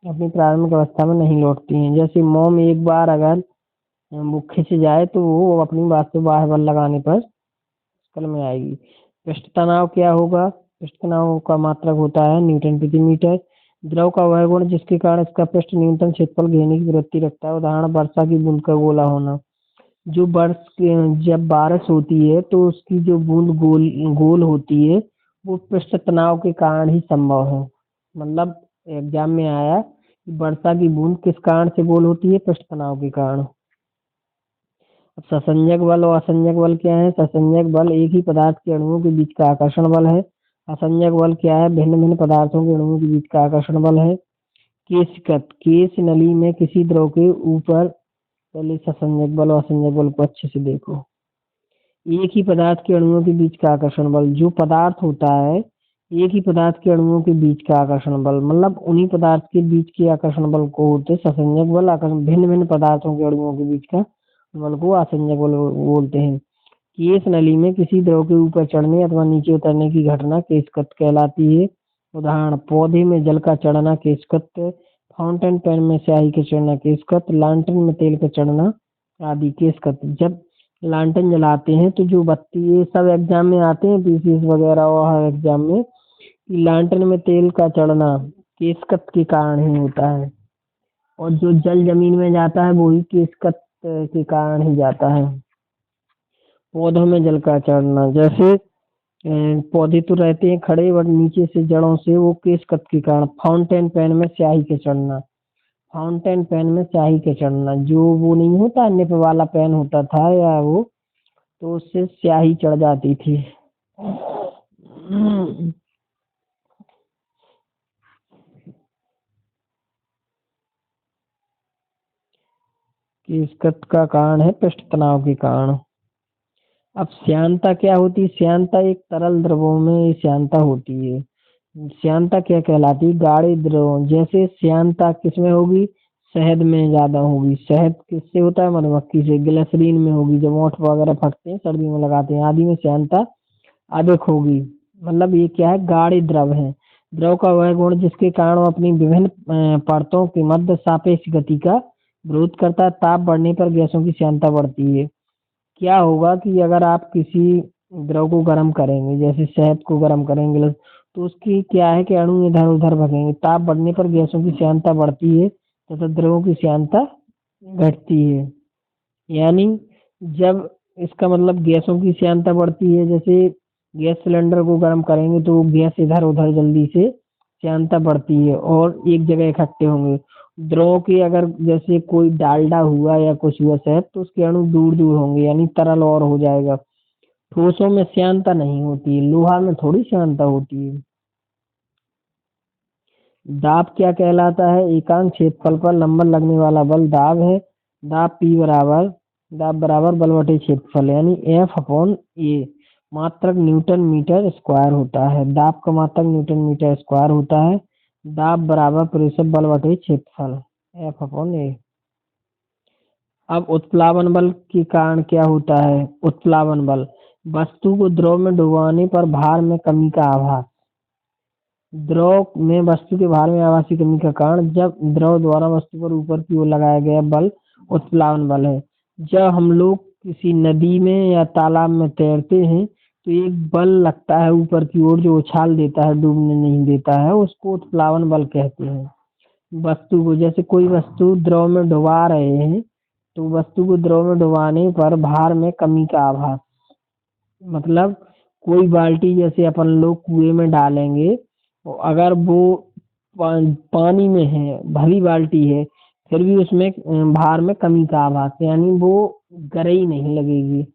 अपनी प्रारंभिक अवस्था में नहीं लौटती हैं। जैसे मोम एक बार अगर वो खिंच जाए तो वो अपनी बात से बाह्य बल लगाने पर कल में आएगी। पृष्ठ तनाव क्या होगा? पृष्ठ तनाव का मात्रक होता है न्यूटन प्रति मीटर। द्रव का वह गुण जिसके कारण इसका पृष्ठ न्यूनतम क्षेत्रफल घेरने की प्रवृत्ति रखता है। उदाहरण वर्षा की बूंद का गोला होना। जब बारिश होती है तो उसकी जो बूंद गोल होती है वो पृष्ठ तनाव के कारण ही संभव है। मतलब एग्जाम में आया कि वर्षा की बूंद किस कारण से गोल होती है? पृष्ठ तनाव के कारण। अब ससंजक बल और असंजक बल क्या है? ससंजक बल एक ही पदार्थ के अणुओं के बीच का आकर्षण बल है। असंजक बल क्या है? भिन्न भिन्न पदार्थों के अणुओं के बीच का आकर्षण बल है। केश नली में किसी द्रव के ऊपर, पहले ससंजक बल और असंजक बल को अच्छे से देखो। एक ही पदार्थ के अणुओं के बीच का आकर्षण बल, जो पदार्थ होता है एक ही पदार्थ के अणुओं के बीच का आकर्षण बल, मतलब उन्हीं पदार्थ के बीच के आकर्षण बल को होते ससंजक बल। आकर्षण भिन्न भिन्न पदार्थों के अणुओं के बीच का बल को असंजक बल बोलते हैं। केश नली में किसी द्रव के ऊपर चढ़ने अथवा नीचे उतरने की घटना केशकत कहलाती है। उदाहरण पौधे में जल का चढ़ना केशकत, फाउंटेन पेन में स्याही के चढ़ना केशकत, लालटेन में तेल का चढ़ना आदि केशकत। जब लालटेन जलाते हैं तो जो बत्ती, ये सब एग्जाम में आते हैं पीसीएस वगैरह और हर एग्जाम में, लालटेन में तेल का चढ़ना केशकत के कारण ही होता है। और जो जल जमीन में जाता है वो ही केशकत के कारण ही जाता है। पौधों में जल का चढ़ना, जैसे पौधे तो रहते हैं खड़े बट नीचे से जड़ों से वो केशकत के कारण। फाउंटेन पेन में स्याही के चढ़ना, फाउंटेन पेन में स्याही के चढ़ना, जो वो नहीं होता निप वाला पेन होता था या वो, तो उससे स्याही चढ़ जाती थी। केशकत का कारण है पृष्ठ तनाव के कारण। अब श्यानता क्या होती है? श्यानता एक तरल द्रवों में श्यानता होती है। श्यानता क्या कहलाती है? गाढ़े द्रव, जैसे श्यानता किसमें होगी? शहद में ज्यादा होगी। शहद किससे होता है? मधुमक्खी से। ग्लिसरीन में होगी, जब ओठ वगैरह फटते हैं सर्दियों में लगाते हैं, आदि में श्यानता अधिक होगी। मतलब ये क्या है? गाढ़े द्रव है। द्रव का वह गुण जिसके कारण वो अपनी विभिन्न परतों के मध्य सापेक्ष गति का विरोध करता है। ताप बढ़ने पर गैसों की श्यानता बढ़ती है। क्या होगा कि अगर आप किसी द्रव को गर्म करेंगे, जैसे शहद को गर्म करेंगे, तो उसकी क्या है कि अणु इधर उधर भगेंगे। ताप बढ़ने पर गैसों की श्यानता बढ़ती है तथा द्रवों की श्यानता घटती है। यानी जब इसका मतलब गैसों की श्यानता बढ़ती है, जैसे गैस सिलेंडर को गर्म करेंगे तो गैस इधर उधर जल्दी से श्यानता बढ़ती है और एक जगह इकट्ठे होंगे। द्रव की अगर जैसे कोई डालडा हुआ या कुछ हुआ शहद तो उसके अणु दूर दूर होंगे यानी तरल और हो जाएगा। ठोसों में श्यानता नहीं होती, लोहा में थोड़ी श्यानता होती है। दाब क्या कहलाता है? एकांक क्षेत्रफल पर नंबर लगने वाला बल दाब है। दाब बराबर बल बटे क्षेत्रफल यानी एफ अपॉन ए। मात्रक न्यूटन मीटर स्क्वायर होता है। दाब का मात्रक न्यूटन मीटर स्क्वायर होता है। दाब बराबर प्रेशर बल बटे क्षेत्रफल एफ अपॉन ए। अब उत्प्लावन बल के कारण क्या होता है? उत्प्लावन बल वस्तु को द्रव में डुबाने पर भार में कमी का आभास। द्रव में वस्तु के भार में आभासी कमी का कारण जब द्रव द्वारा वस्तु पर ऊपर की ओर लगाया गया बल उत्प्लावन बल है। जब हम लोग किसी नदी में या तालाब में तैरते हैं तो एक बल लगता है ऊपर की ओर जो उछाल देता है, डूबने नहीं देता है, उसको उत्प्लावन बल कहते हैं। वस्तु को जैसे कोई वस्तु द्रव में डुबा रहे हैं तो वस्तु को द्रव में डुबाने पर भार में कमी का आभास। मतलब कोई बाल्टी जैसे अपन लोग कुएं में डालेंगे और अगर वो पानी में है, भरी बाल्टी है, फिर भी उसमें भार में कमी का आभास यानी वो गरई नहीं लगेगी,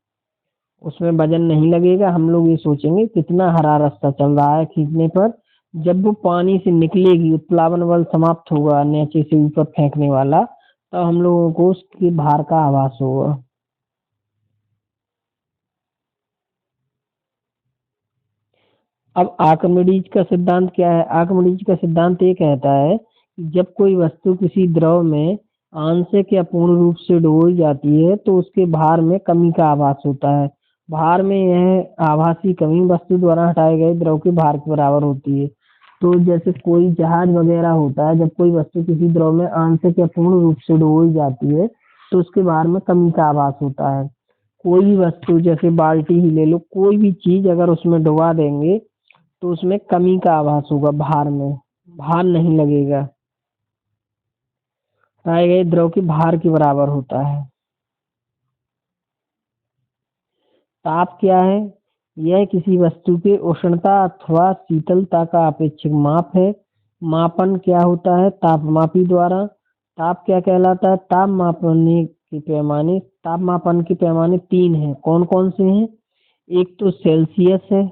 उसमें वजन नहीं लगेगा। हम लोग ये सोचेंगे कितना हरा रास्ता चल रहा है खींचने पर। जब वो पानी से निकलेगी, उत्प्लावन बल समाप्त होगा नीचे से ऊपर फेंकने वाला, तब हम लोगों को उसके भार का आभास होगा। अब आर्किमिडीज का सिद्धांत क्या है? आर्किमिडीज का सिद्धांत ये कहता है कि जब कोई वस्तु किसी द्रव में आंशिक या पूर्ण रूप से डुबोई जाती है तो उसके भार में कमी का आभास होता है। भार में यह आभासी कमी वस्तु द्वारा हटाए गए द्रव के भार के बराबर होती है। तो जैसे कोई जहाज वगैरह होता है, जब कोई वस्तु किसी द्रव में आंशिक या पूर्ण रूप से डुबोई जाती है तो उसके भार में कमी का आभास होता है। कोई भी वस्तु जैसे बाल्टी ही ले लो, कोई भी चीज अगर उसमें डुबा देंगे तो उसमें कमी का आभास होगा, भार में भार नहीं लगेगा, हटाए गए द्रव के भार के बराबर होता है। ताप क्या है? यह किसी वस्तु के उष्णता अथवा शीतलता का अपेक्षिक माप है। मापन क्या होता है? तापमापी द्वारा। ताप क्या कहलाता है? ताप मापन के पैमाने तीन हैं। कौन कौन से हैं? एक तो सेल्सियस है,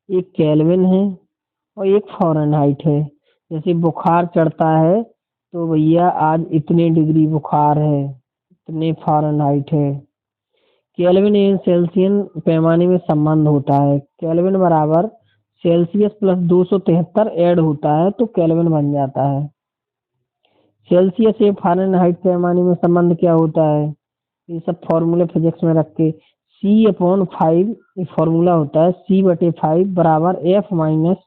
एक केल्विन है और एक फ़ारेनहाइट है। जैसे बुखार चढ़ता है तो भैया आज इतने डिग्री बुखार है, इतने फ़ारेनहाइट है। केल्विन एवं सेल्सियन पैमाने में संबंध होता है। केल्विन बराबर सेल्सियस प्लस 273 ऐड होता है तो केल्विन बन जाता है। सेल्सियस से फ़ारेनहाइट पैमाने में संबंध क्या होता है? ये सब फॉर्मूले फिजिक्स में रख के C/5 ये फॉर्मूला होता है। C/5 बराबर F माइनस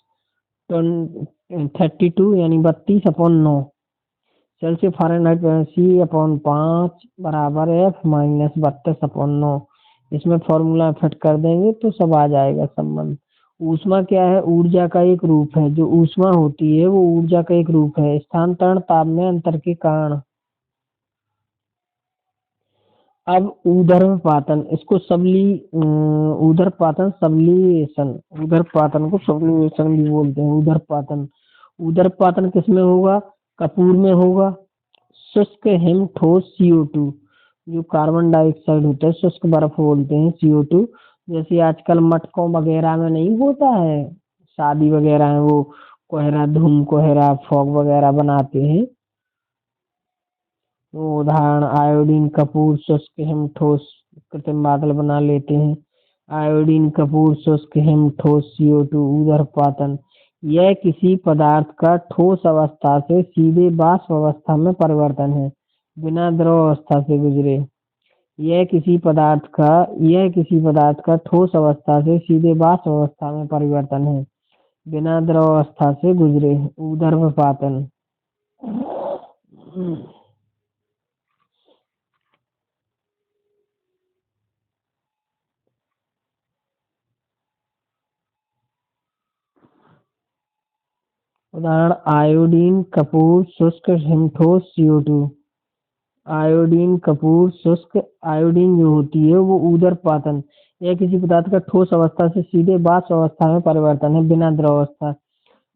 32 यानी 32/9। सेल्सियस फ़ारेनहाइट C/5 बराबर F माइनस 32/9। इसमें फॉर्मूला फिट कर देंगे तो सब आ जाएगा संबंध। ऊष्मा क्या है? ऊर्जा का एक रूप है। जो ऊष्मा होती है वो ऊर्जा का एक रूप है स्थानांतरण ताप में अंतर के कारण। अब ऊर्ध्वपातन, इसको ऊर्ध्वपातन सब्लिमेशन, ऊर्ध्वपातन को सब्लिमेशन भी बोलते हैं। ऊर्ध्वपातन, ऊर्ध्वपातन किसमें होगा? कपूर में होगा। शुष्क हिम ठोस CO2, जो कार्बन डाइऑक्साइड होता है, शुष्क बर्फ बोलते हैं CO2। जैसे आजकल मटकों वगैरह में नहीं होता है, शादी वगैरह है, वो कोहरा, धूम कोहरा, फॉग वगैरह बनाते हैं। तो उदाहरण आयोडीन कपूर शुष्क हिम ठोस कृत्रिम बादल बना लेते हैं। आयोडीन कपूर शुष्क हिम ठोस CO2 ऊर्ध्वपातन। यह किसी पदार्थ का ठोस अवस्था से सीधे वाष्प अवस्था में परिवर्तन है बिना द्रव अवस्था से गुजरे। यह किसी पदार्थ का ठोस अवस्था से सीधे वाष्प अवस्था में परिवर्तन है बिना द्रव अवस्था से गुजरे। ऊर्ध्वपातन। उदाहरण आयोडीन कपूर शुष्क हिमठोस CO2। आयोडीन कपूर शुष्क, आयोडीन जो होती है वो ऊर्ध्वपातन। यह किसी पदार्थ का ठोस अवस्था से सीधे वाष्प अवस्था में परिवर्तन है बिना द्रव अवस्था।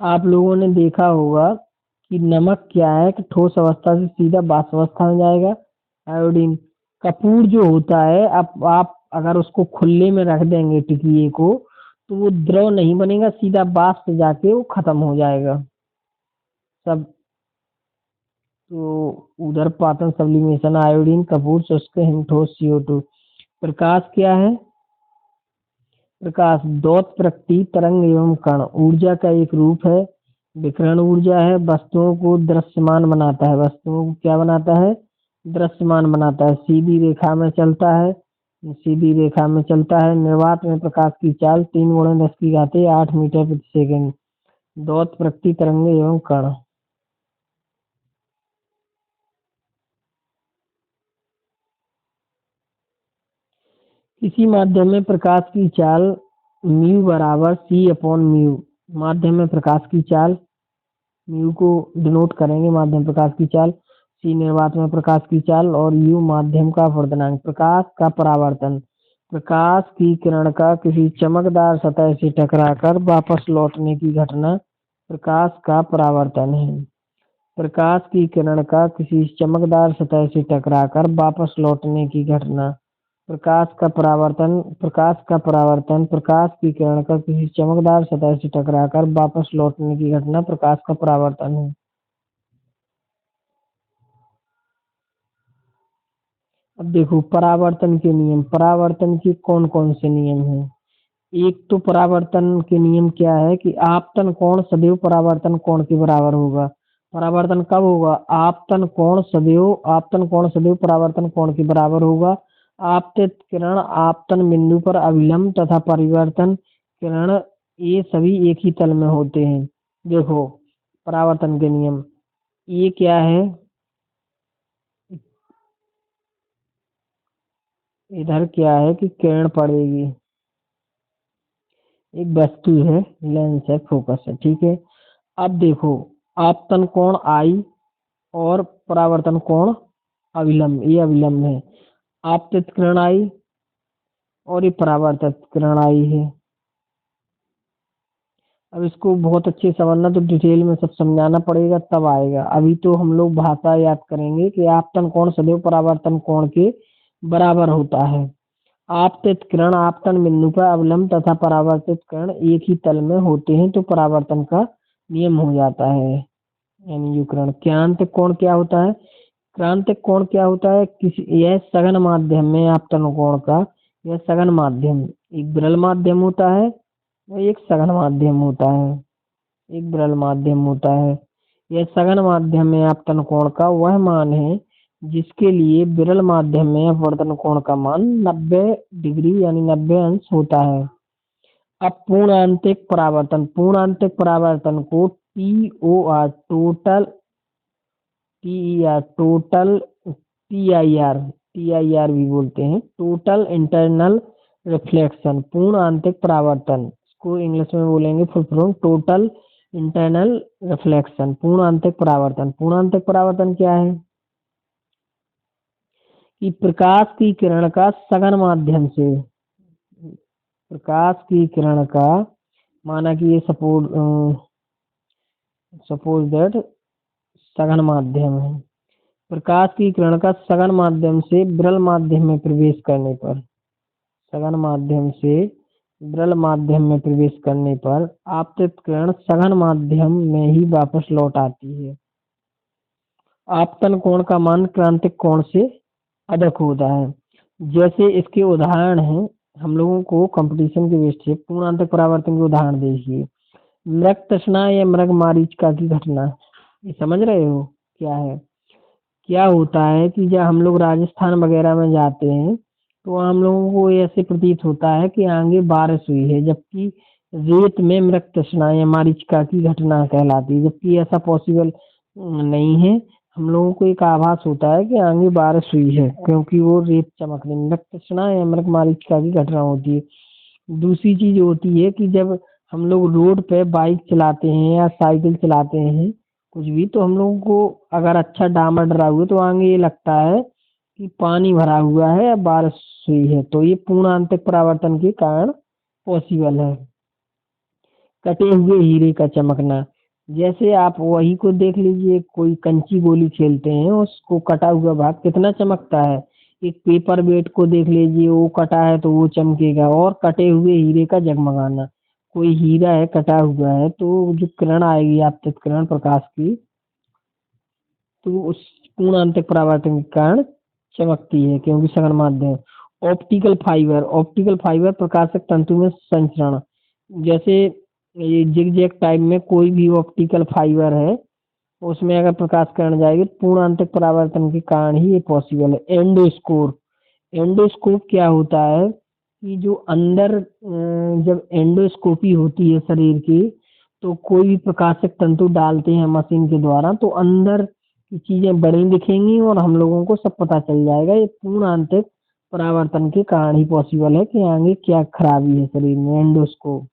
आप लोगों ने देखा होगा कि नमक क्या है कि ठोस अवस्था से सीधा वाष्प अवस्था में जाएगा। आयोडीन, कपूर जो होता है, अब आप अगर उसको खुले में रख देंगे टिकिए को, तो वो द्रव नहीं बनेगा, सीधा वाष्प से जाके वो खत्म हो जाएगा सब। तो उधर पाचन सब्लिमेशन, आयोडीन, कपूर, शुष्क हिम, ठोस, CO2। प्रकाश क्या है? प्रकाश द्योत प्रकृति तरंग एवं कण ऊर्जा का एक रूप है। विकिरण ऊर्जा है, वस्तुओं को दृश्यमान बनाता है। वस्तुओं को क्या बनाता है? दृश्यमान बनाता है। सीधी रेखा में चलता है, सीधी रेखा में चलता है। निर्वात में प्रकाश की चाल 3 × 10⁸ 8 मीटर प्रति सेकंड। द्योत प्रकृति तरंग एवं कण। किसी माध्यम में प्रकाश की चाल म्यू बराबर C/म्यू। माध्यम में प्रकाश की चाल, म्यू को डिनोट करेंगे माध्यम प्रकाश की चाल। C निर्वात में प्रकाश की चाल और U माध्यम का अपवर्तनांक। प्रकाश का परावर्तन, प्रकाश की किरण का किसी चमकदार सतह से टकराकर वापस लौटने की घटना प्रकाश का परावर्तन है। प्रकाश की किरण का किसी चमकदार सतह से टकराकर वापस लौटने की घटना प्रकाश का परावर्तन। प्रकाश का परावर्तन, प्रकाश की किरण का किसी चमकदार सतह से टकराकर वापस लौटने की घटना प्रकाश का परावर्तन है। अब देखो परावर्तन के नियम। परावर्तन के कौन कौन से नियम हैं? एक तो परावर्तन के नियम क्या है कि आपतन कोण सदैव परावर्तन कोण के बराबर होगा। परावर्तन कब होगा? आपतन कोण सदैव परावर्तन कोण के बराबर होगा। आपतित किरण आपतन बिंदु पर अभिलंब तथा परिवर्तन किरण ये सभी एक ही तल में होते हैं। देखो परावर्तन के नियम, ये क्या है? इधर क्या है कि किरण पड़ेगी, एक वस्तु है, लेंस है, फोकस है, ठीक है। अब देखो आपतन कोण I और परावर्तन कोण अभिलंब, ये अभिलंब है। आपतित किरण I और ये परावर्तित किरण I है। अब इसको बहुत अच्छे से समझना, तो डिटेल में सब समझाना पड़ेगा तब आएगा। अभी तो हम लोग भाषा याद करेंगे कि आपतन कोण सदैव परावर्तन कोण के बराबर होता है। आपतित किरण आपतन बिंदु पर अवलंब तथा परावर्तित किरण एक ही तल में होते हैं, तो परावर्तन का नियम हो जाता है, यानी युग्रण। क्रांतिक कोण क्या होता है? क्रांतिक कोण क्या होता है? किसी यह सघन माध्यम में आपतन कोण का, यह सघन माध्यम, एक विरल माध्यम होता है और एक सघन माध्यम होता है, एक विरल माध्यम होता है। यह सघन माध्यम में आपतन कोण का वह मान है जिसके लिए विरल माध्यम में अपवर्तन कोण का मान 90 डिग्री यानी 90 अंश होता है। अब पूर्ण आंतरिक परावर्तन, पूर्ण आंतरिक परावर्तन को TOR total, TER total, TIR भी बोलते हैं, टोटल इंटरनल रिफ्लेक्शन। पूर्ण आंतरिक परावर्तन, इसको इंग्लिश में बोलेंगे full form total internal reflection. पूर्ण आंतरिक परावर्तन, पूर्ण आंतरिक परावर्तन क्या है? कि प्रकाश की किरण का सघन माध्यम से, प्रकाश की किरण का, माना कि ये सपोज दैट सघन माध्यम है। प्रकाश की किरण का सघन माध्यम से विरल माध्यम में प्रवेश करने पर, सघन माध्यम से विरल माध्यम में प्रवेश करने पर आपतित किरण सघन माध्यम में ही वापस लौट आती है। आपतन कोण का मान क्रांतिक कोण से अधिक होता है। जैसे इसके उदाहरण हैं, हम लोगों को कंपटीशन के बेस से पूर्ण आंतरिक परावर्तन के उदाहरण देखिए। मृग तृष्णा या मृग मारीचिका की घटना, ये समझ रहे हो क्या है? क्या होता है कि जब हम लोग राजस्थान वगैरह में जाते हैं तो हम लोगों को ऐसे प्रतीत होता है कि आगे बारिश हुई है, जबकि रेत में मृग तृष्णा या मारीचिका की घटना कहलाती है, जबकि ऐसा पॉसिबल नहीं है। हम लोगों को एक आभास होता है कि आगे बारिश हुई है, क्योंकि वो रेत चमक रही, मृग तृष्णा या मृग मारीचिका की घटना होती है। दूसरी चीज होती है कि जब हम लोग रोड पे बाइक चलाते हैं या साइकिल चलाते हैं, कुछ भी, तो हम लोगों को अगर अच्छा डामर डरा हुआ है तो आगे ये लगता है कि पानी भरा हुआ है या बारिश हुई है, तो ये पूर्ण आंतरिक परावर्तन के कारण पॉसिबल है। कटे हुए हीरे का चमकना, जैसे आप वही को देख लीजिए, कोई कंची गोली खेलते हैं, उसको कटा हुआ भाग कितना चमकता है। एक पेपर वेट को देख लीजिए, वो कटा है तो वो चमकेगा, और कटे हुए हीरे का जगमगाना। कोई हीरा है कटा हुआ है तो जो किरण आएगी आपतित किरण प्रकाश की, तो उस पूर्ण आंतरिक परावर्तन के कारण चमकती है, क्योंकि सघन माध्यम। ऑप्टिकल फाइबर प्रकाशक तंतु में संचरण। जैसे ये जिगजैग टाइप में कोई भी ऑप्टिकल फाइबर है, उसमें अगर प्रकाश किरण जाएगी तो पूर्ण आंतरिक परावर्तन के कारण ही ये पॉसिबल है। एंडोस्कोप। एंडोस्कोप क्या होता है कि जो अंदर जब एंडोस्कोपी होती है शरीर की, तो कोई भी प्रकाशक तंतु डालते हैं मशीन के द्वारा, तो अंदर की चीजें बड़ी दिखेंगी और हम लोगों को सब पता चल जाएगा। ये पूर्ण आंतरिक परावर्तन के कारण ही पॉसिबल है कि आगे क्या खराबी है शरीर में। एंडोस्कोप।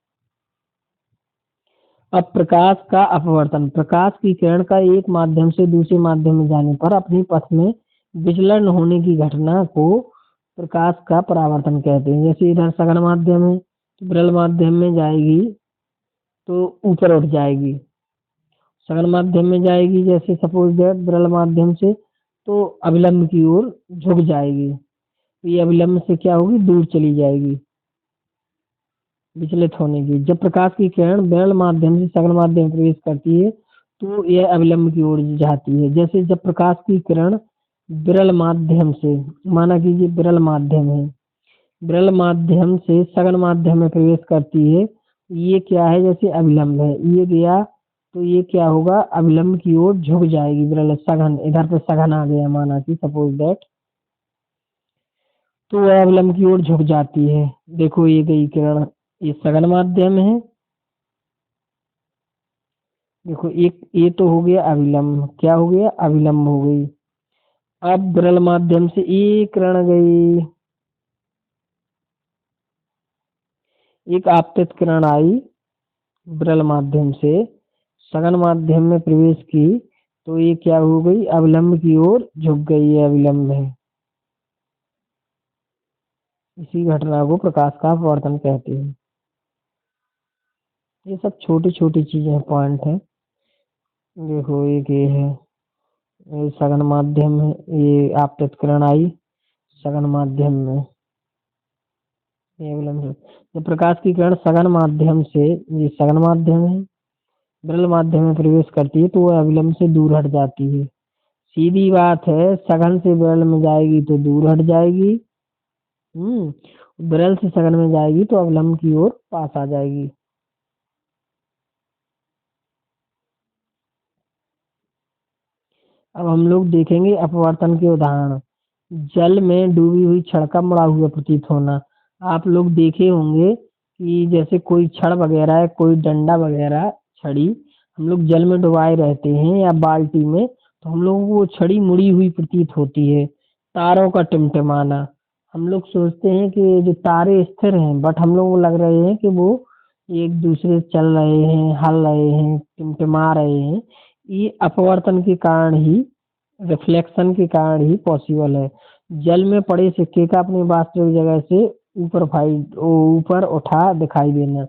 अब प्रकाश का अपवर्तन। प्रकाश की किरण का एक माध्यम से दूसरे माध्यम में जाने पर अपनी पथ में विचलन होने की घटना को प्रकाश का परावर्तन कहते हैं। जैसे इधर सघन माध्यम है तो विरल माध्यम में जाएगी तो ऊपर उठ जाएगी। सघन माध्यम में जाएगी जैसे सपोज दैट विरल माध्यम से, तो अभिलंब की ओर झुक जाएगी। तो ये अभिलंब से क्या होगी, दूर चली जाएगी विचलित होने की। जब प्रकाश की किरण विरल माध्यम से सघन माध्यम में प्रवेश करती है तो यह अभिलंब की ओर जाती है। जैसे जब प्रकाश की किरण विरल माध्यम से, माना कीजिए विरल माध्यम है, विरल माध्यम से सघन माध्यम में प्रवेश करती है, ये क्या है, जैसे अभिलंब है, ये गया तो ये क्या होगा, अभिलंब की ओर झुक जाएगी। विरल सघन, इधर पे सघन आ गया माना कि सपोज दैट, तो वह अवलंब की ओर झुक जाती है। देखो ये गई किरण, ये सघन माध्यम है। देखो एक ये तो हो गया अविलंब, क्या हो गया, अविलंब हो गई। अब विरल माध्यम से एक किरण गई, एक आपतित किरण आई विरल माध्यम से, सघन माध्यम में प्रवेश की, तो ये क्या हो गई, अविलंब की ओर झुक गई है, अविलंब है। इसी घटना को प्रकाश का अपवर्तन कहते हैं। ये सब छोटी छोटी चीजें पॉइंट है। देखो एक ये है, ये सघन माध्यम है, ये आपतित किरण आई सघन माध्यम में, ये विलंब है। जब प्रकाश की किरण सघन माध्यम से, ये सघन माध्यम है, विरल माध्यम में प्रवेश करती है तो वह अविलंब से दूर हट जाती है। सीधी बात है, सघन से विरल में जाएगी तो दूर हट जाएगी। विरल से सघन में जाएगी तो अविलंब की ओर पास आ जाएगी। अब हम लोग देखेंगे अपवर्तन के उदाहरण। जल में डूबी हुई छड़ का मुड़ा हुआ प्रतीत होना। आप लोग देखे होंगे कि जैसे कोई छड़ वगैरह है, कोई डंडा वगैरह, छड़ी हम लोग जल में डुबाए रहते हैं या बाल्टी में, तो हम लोगों को वो छड़ी मुड़ी हुई प्रतीत होती है। तारों का टिमटिमाना। हम लोग सोचते हैं कि ये जो तारे स्थिर हैं, बट हम लोग को लग रहे हैं कि वो एक दूसरे से चल रहे हैं, हल रहे हैं, टिमटिमा रहे हैं। ये अपवर्तन के कारण ही, रिफ्लेक्शन के कारण ही पॉसिबल है। जल में पड़े सिक्के का अपनी वास्तविक जगह से ऊपर उठा दिखाई देना।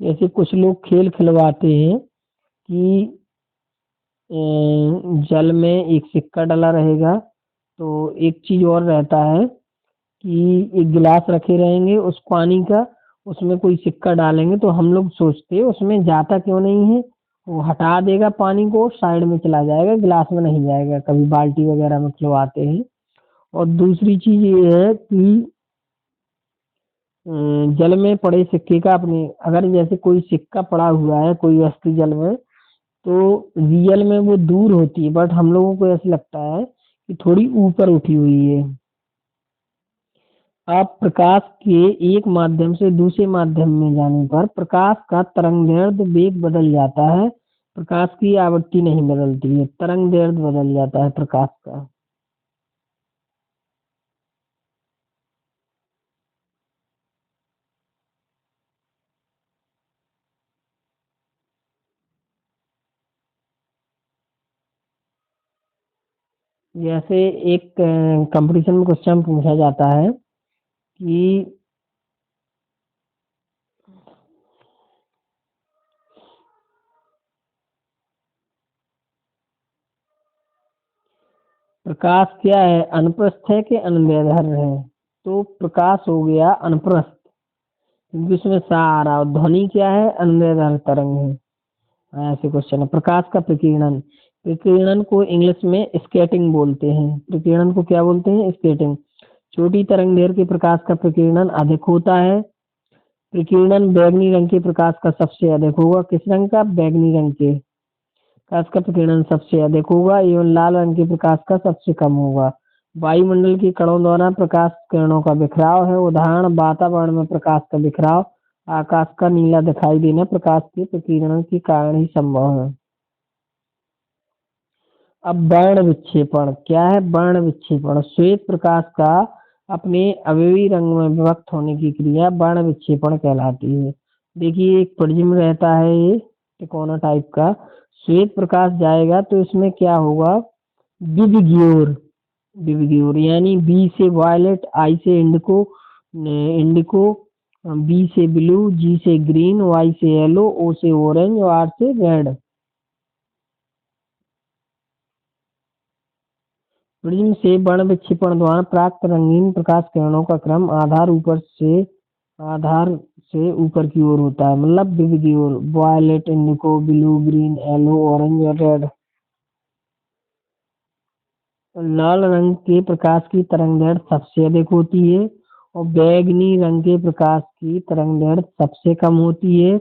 जैसे कुछ लोग खेल खिलवाते हैं कि जल में एक सिक्का डला रहेगा, तो एक चीज और रहता है कि एक गिलास रखे रहेंगे उस पानी का, उसमें कोई सिक्का डालेंगे तो हम लोग सोचते हैं उसमें जाता क्यों नहीं है, वो हटा देगा पानी को, साइड में चला जाएगा, गिलास में नहीं जाएगा। कभी बाल्टी वगैरह में खिलवाते हैं। और दूसरी चीज ये है कि जल में पड़े सिक्के का अपने, अगर जैसे कोई सिक्का पड़ा हुआ है कोई वस्तु जल में, तो रियल में वो दूर होती है, बट हम लोगों को ऐसा लगता है कि थोड़ी ऊपर उठी हुई है। आप प्रकाश के एक माध्यम से दूसरे माध्यम में जाने पर प्रकाश का तरंगदैर्ध्य वेग बदल जाता है, प्रकाश की आवृत्ति नहीं बदलती है, तरंगदैर्ध्य बदल जाता है प्रकाश का। जैसे एक कंपटीशन में क्वेश्चन पूछा जाता है कि प्रकाश क्या है, अनुप्रस्थ है कि अनुदैर्ध्य है? तो प्रकाश हो गया अनुप्रस्थ, क्योंकि उसमें सा आ रहा, और ध्वनि क्या है, अनुदैर्ध्य तरंग है। ऐसे क्वेश्चन है। प्रकाश का प्रकीर्णन, प्रकीर्णन को इंग्लिश में स्कैटिंग बोलते हैं। प्रकीर्णन को क्या बोलते हैं, स्कैटिंग। छोटी तरंग दैर्ध्य के प्रकाश का प्रकीर्णन अधिक होता है। प्रकीर्णन बैंगनी रंग के प्रकाश का सबसे अधिक होगा। किस रंग का, बैंगनी रंग के प्रकाश का प्रकीर्णन सबसे अधिक होगा, एवं लाल रंग के प्रकाश का सबसे कम होगा। वायुमंडल के कणों द्वारा प्रकाश किरणों का बिखराव है। उदाहरण, वातावरण में प्रकाश का बिखराव, आकाश का नीला दिखाई देना प्रकाश के प्रकीर्णन के कारण ही संभव है। अब वर्ण विक्षेपण क्या है, वर्ण विक्षेपण श्वेत प्रकाश का अपने अवयवी रंग में विभक्त होने की क्रिया वर्ण विक्षेपण कहलाती है। देखिए एक प्रिज्म रहता है, ये तिकोना टाइप का, श्वेत प्रकाश जाएगा तो इसमें क्या होगा, विबग्योर, विबग्योर यानी बी से वायलेट, आई से इंडिको, इंडिको, बी से ब्लू, जी से ग्रीन, वाई से येलो, ओ से ऑरेंज और आर से रेड। प्रिज्म से वर्ण विक्षेपण द्वारा प्राप्त रंगीन प्रकाश किरणों का क्रम आधार से ऊपर की ओर होता है, मतलब विविध की ओर, वायलेट, इंडिको, ब्लू, ग्रीन, येलो, ऑरेंज और रेड। लाल रंग के प्रकाश की तरंगदैर्घ्य सबसे अधिक होती है और बैंगनी रंग के प्रकाश की तरंगदैर्घ्य सबसे कम होती है,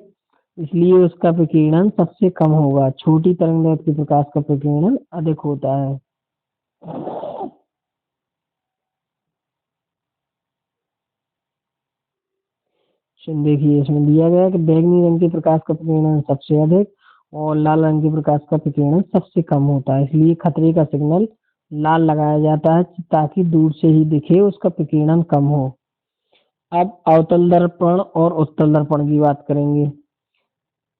इसलिए उसका विकिरण सबसे कम होगा। छोटी तरंगदैर्घ्य के प्रकाश का विकिरण अधिक होता है। देखिए इसमें दिया गया है कि बैंगनी रंग के प्रकाश का विकिरण सबसे अधिक और लाल रंग के प्रकाश का विकिरण सबसे कम होता है, इसलिए खतरे का सिग्नल लाल लगाया जाता है ताकि दूर से ही दिखे, उसका विकिरण कम हो। अब अवतल दर्पण और उत्तल दर्पण की बात करेंगे।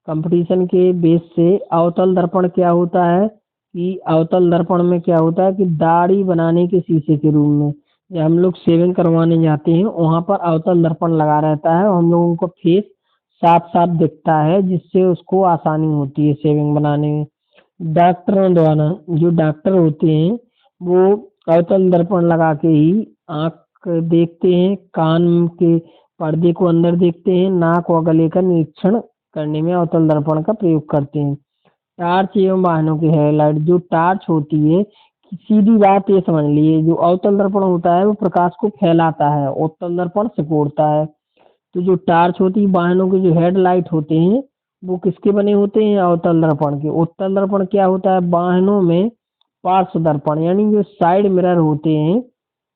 कंपटीशन के बेस से अवतल दर्पण क्या होता है कि अवतल दर्पण में क्या होता है कि दाढ़ी बनाने के शीशे के रूप में जब हम लोग शेविंग करवाने जाते हैं वहां पर अवतल दर्पण लगा रहता है और हम लोगों को फेस साफ साफ दिखता है, जिससे उसको आसानी होती है शेविंग बनाने में। डॉक्टरों द्वारा, जो डॉक्टर होते हैं वो अवतल दर्पण लगा के ही आंख देखते हैं, कान के पर्दे को अंदर देखते हैं, नाक और गले का निरीक्षण करने में अवतल दर्पण का प्रयोग करते हैं। टार्च एवं वाहनों की हेडलाइट, जो टार्च होती है, सीधी बात ये समझ लीजिए, जो अवतल दर्पण होता है वो प्रकाश को फैलाता है, उत्तल दर्पण सिकोड़ता है। तो जो टार्च होती है, वाहनों के जो हेडलाइट होते हैं वो किसके बने होते हैं, अवतल दर्पण के। उत्तल दर्पण क्या होता है, वाहनों में पार्श्व दर्पण यानी जो साइड मिरर होते हैं,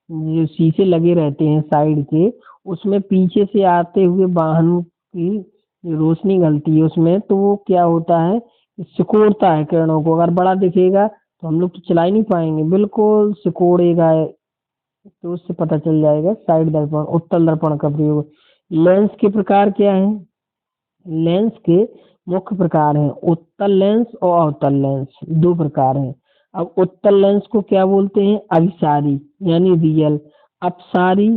जो शीशे लगे रहते हैं साइड के, उसमें पीछे से आते हुए वाहन की जो रोशनी गलती है उसमें, तो वो क्या होता है, सिकोड़ता है किरणों को। अगर बड़ा दिखेगा तो हम लोग तो चला ही नहीं पाएंगे, बिल्कुल सिकोड़ेगा, तो उससे पता चल जाएगा साइड दर्पण। उत्तल दर्पण का प्रयोग। लेंस के प्रकार क्या है, लेंस के मुख्य प्रकार हैं उत्तल लेंस और अवतल लेंस, दो प्रकार हैं। अब उत्तल लेंस को क्या बोलते हैं, अभिसारी यानी रियल। अपसारी,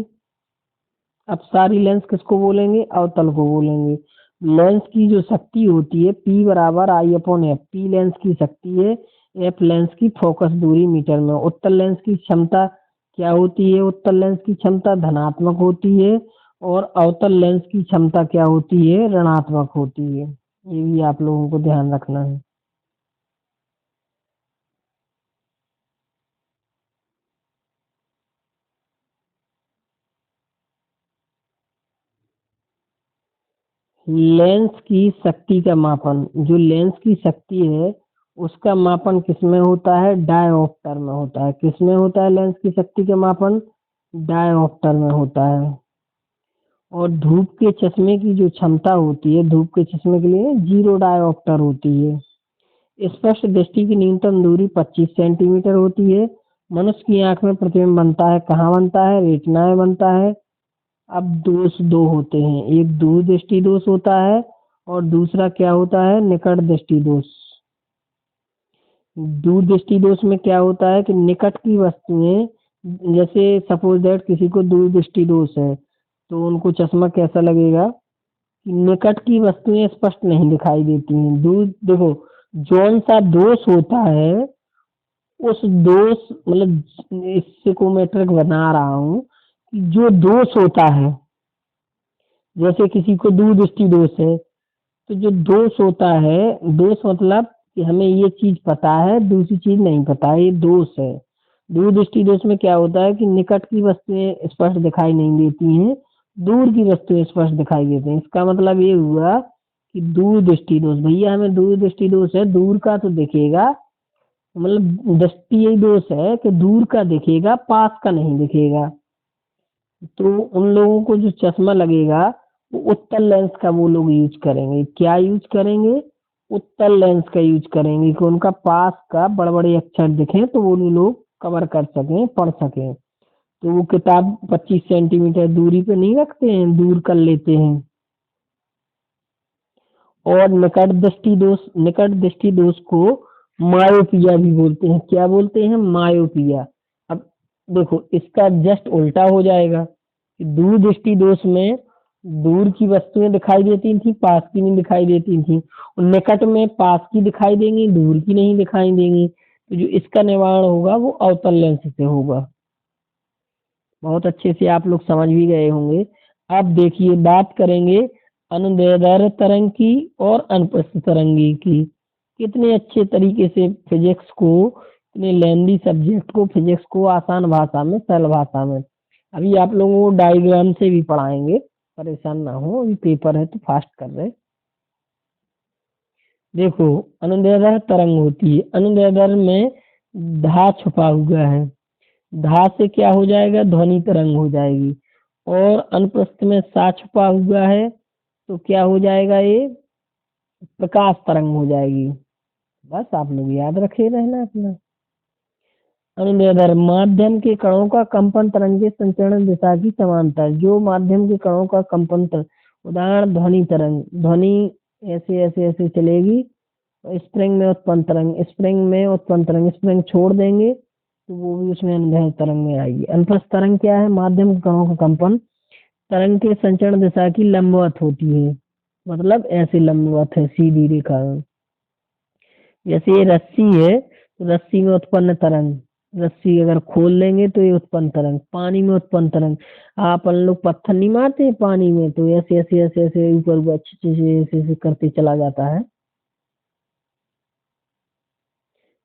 अपसारी लेंस किसको बोलेंगे, अवतल को बोलेंगे। लेंस की जो शक्ति होती है P बराबर आई अपॉन एफ, पी लेंस की शक्ति है, एफ लेंस की फोकस दूरी मीटर में। उत्तल लेंस की क्षमता क्या होती है, उत्तल लेंस की क्षमता धनात्मक होती है और अवतल लेंस की क्षमता क्या होती है, ऋणात्मक होती है। ये भी आप लोगों को ध्यान रखना है। लेंस की शक्ति का मापन, जो लेंस की शक्ति है उसका मापन किसमें होता है, डायोप्टर में होता है। किसमें होता है लेंस की शक्ति का मापन, डायोप्टर में होता है। और धूप के चश्मे की जो क्षमता होती है, धूप के चश्मे के लिए जीरो डायोप्टर होती है। स्पष्ट दृष्टि की न्यूनतम दूरी 25 सेंटीमीटर होती है। मनुष्य की आंख में प्रतिबिंब बनता है, कहाँ बनता है, रेटिना में बनता है। अब दोष दो होते हैं, एक दूर दृष्टि दोष होता है और दूसरा क्या होता है, निकट दृष्टि दोष। दूर दृष्टि दोष में क्या होता है कि निकट की वस्तुएं, जैसे सपोज दैट किसी को दूर दृष्टि दोष है तो उनको चश्मा कैसा लगेगा कि निकट की वस्तुएं स्पष्ट नहीं दिखाई देती हैं। दूर देखो, जौन सा दोष होता है उस दोष मतलब इससे को मैट्रिक बना रहा हूँ कि जो दोष होता है, जैसे किसी को दूर दृष्टि दोष है, तो जो दोष होता है, दोष मतलब कि हमें ये चीज पता है दूसरी चीज नहीं पता है, ये दोष है। दूर दृष्टि दोष में क्या होता है कि निकट की वस्तुएं स्पष्ट दिखाई नहीं देती हैं, दूर की वस्तुएं स्पष्ट दिखाई देती हैं। इसका मतलब ये हुआ कि दूर दृष्टि दोष, भैया हमें दूर दृष्टि दोष है, दूर का तो दिखेगा, मतलब दृष्टि यही दोष है कि दूर का दिखेगा पास का नहीं दिखेगा। तो उन लोगों को जो चश्मा लगेगा वो उत्तल लेंस का वो लोग यूज करेंगे। क्या यूज करेंगे? उत्तल लेंस का यूज करेंगे कि उनका पास का बड़े बड़े अक्षर दिखें तो वो लोग कवर कर सकें, पढ़ सकें। तो वो किताब 25 सेंटीमीटर दूरी पे नहीं रखते हैं, दूर कर लेते हैं। और निकट दृष्टि दोष को मायोपिया भी बोलते हैं। क्या बोलते हैं? मायोपिया। अब देखो इसका जस्ट उल्टा हो जाएगा कि दूर दृष्टि दोष में दूर की वस्तुएं दिखाई देती थी, पास की नहीं दिखाई देती थी, और निकट में पास की दिखाई देंगी, दूर की नहीं दिखाई देंगी। तो जो इसका निवारण होगा वो अवतल लेंस से होगा। बहुत अच्छे से आप लोग समझ भी गए होंगे। अब देखिए बात करेंगे अनुदैर्ध्य तरंग की और अनुप्रस्थ तरंगी की। कितने अच्छे तरीके से फिजिक्स को, इतने लेंदी सब्जेक्ट को, फिजिक्स को आसान भाषा में, सरल भाषा में। अभी आप लोगों को डायग्राम से भी पढ़ाएंगे, परेशान ना हो, अभी पेपर है तो फास्ट कर रहे। देखो अनुदैर्ध्य तरंग होती है, अनुदैर्ध्य में धा छुपा हुआ है, धा से क्या हो जाएगा? ध्वनि तरंग हो जाएगी। और अनुप्रस्थ में सा छुपा हुआ है तो क्या हो जाएगा? ये प्रकाश तरंग हो जाएगी। बस आप लोग याद रखे रहना अपना। अनुदैर्ध्य माध्यम के कणों का कंपन तरंग के संचरण दिशा की समांतर। जो माध्यम के कणों का कंपन उदाहरण ध्वनि तरंग, ध्वनि ऐसे ऐसे ऐसे चलेगी, स्प्रिंग में उत्पन्न तरंग, स्प्रिंग में उत्पन्न तरंग, स्प्रिंग छोड़ देंगे तो वो भी उसमें अनुदैर्ध्य तरंग में आएगी। अनुप्रस्थ तरंग क्या है? माध्यम के कणों का कंपन तरंग के संचरण दिशा की लंबवत होती है, मतलब ऐसे लंबवत है, सीधी रेखा में। जैसे ये रस्सी है तो रस्सी में उत्पन्न तरंग, रस्सी अगर खोल लेंगे तो ये उत्पन्न तरंग, पानी में उत्पन्न तरंग। आप लोग पत्थर नहीं मारते हैं पानी में, तो ऐसे ऐसे ऐसे ऐसे ऊपर ऊपर अच्छे से ऐसे ऐसे करते चला जाता है।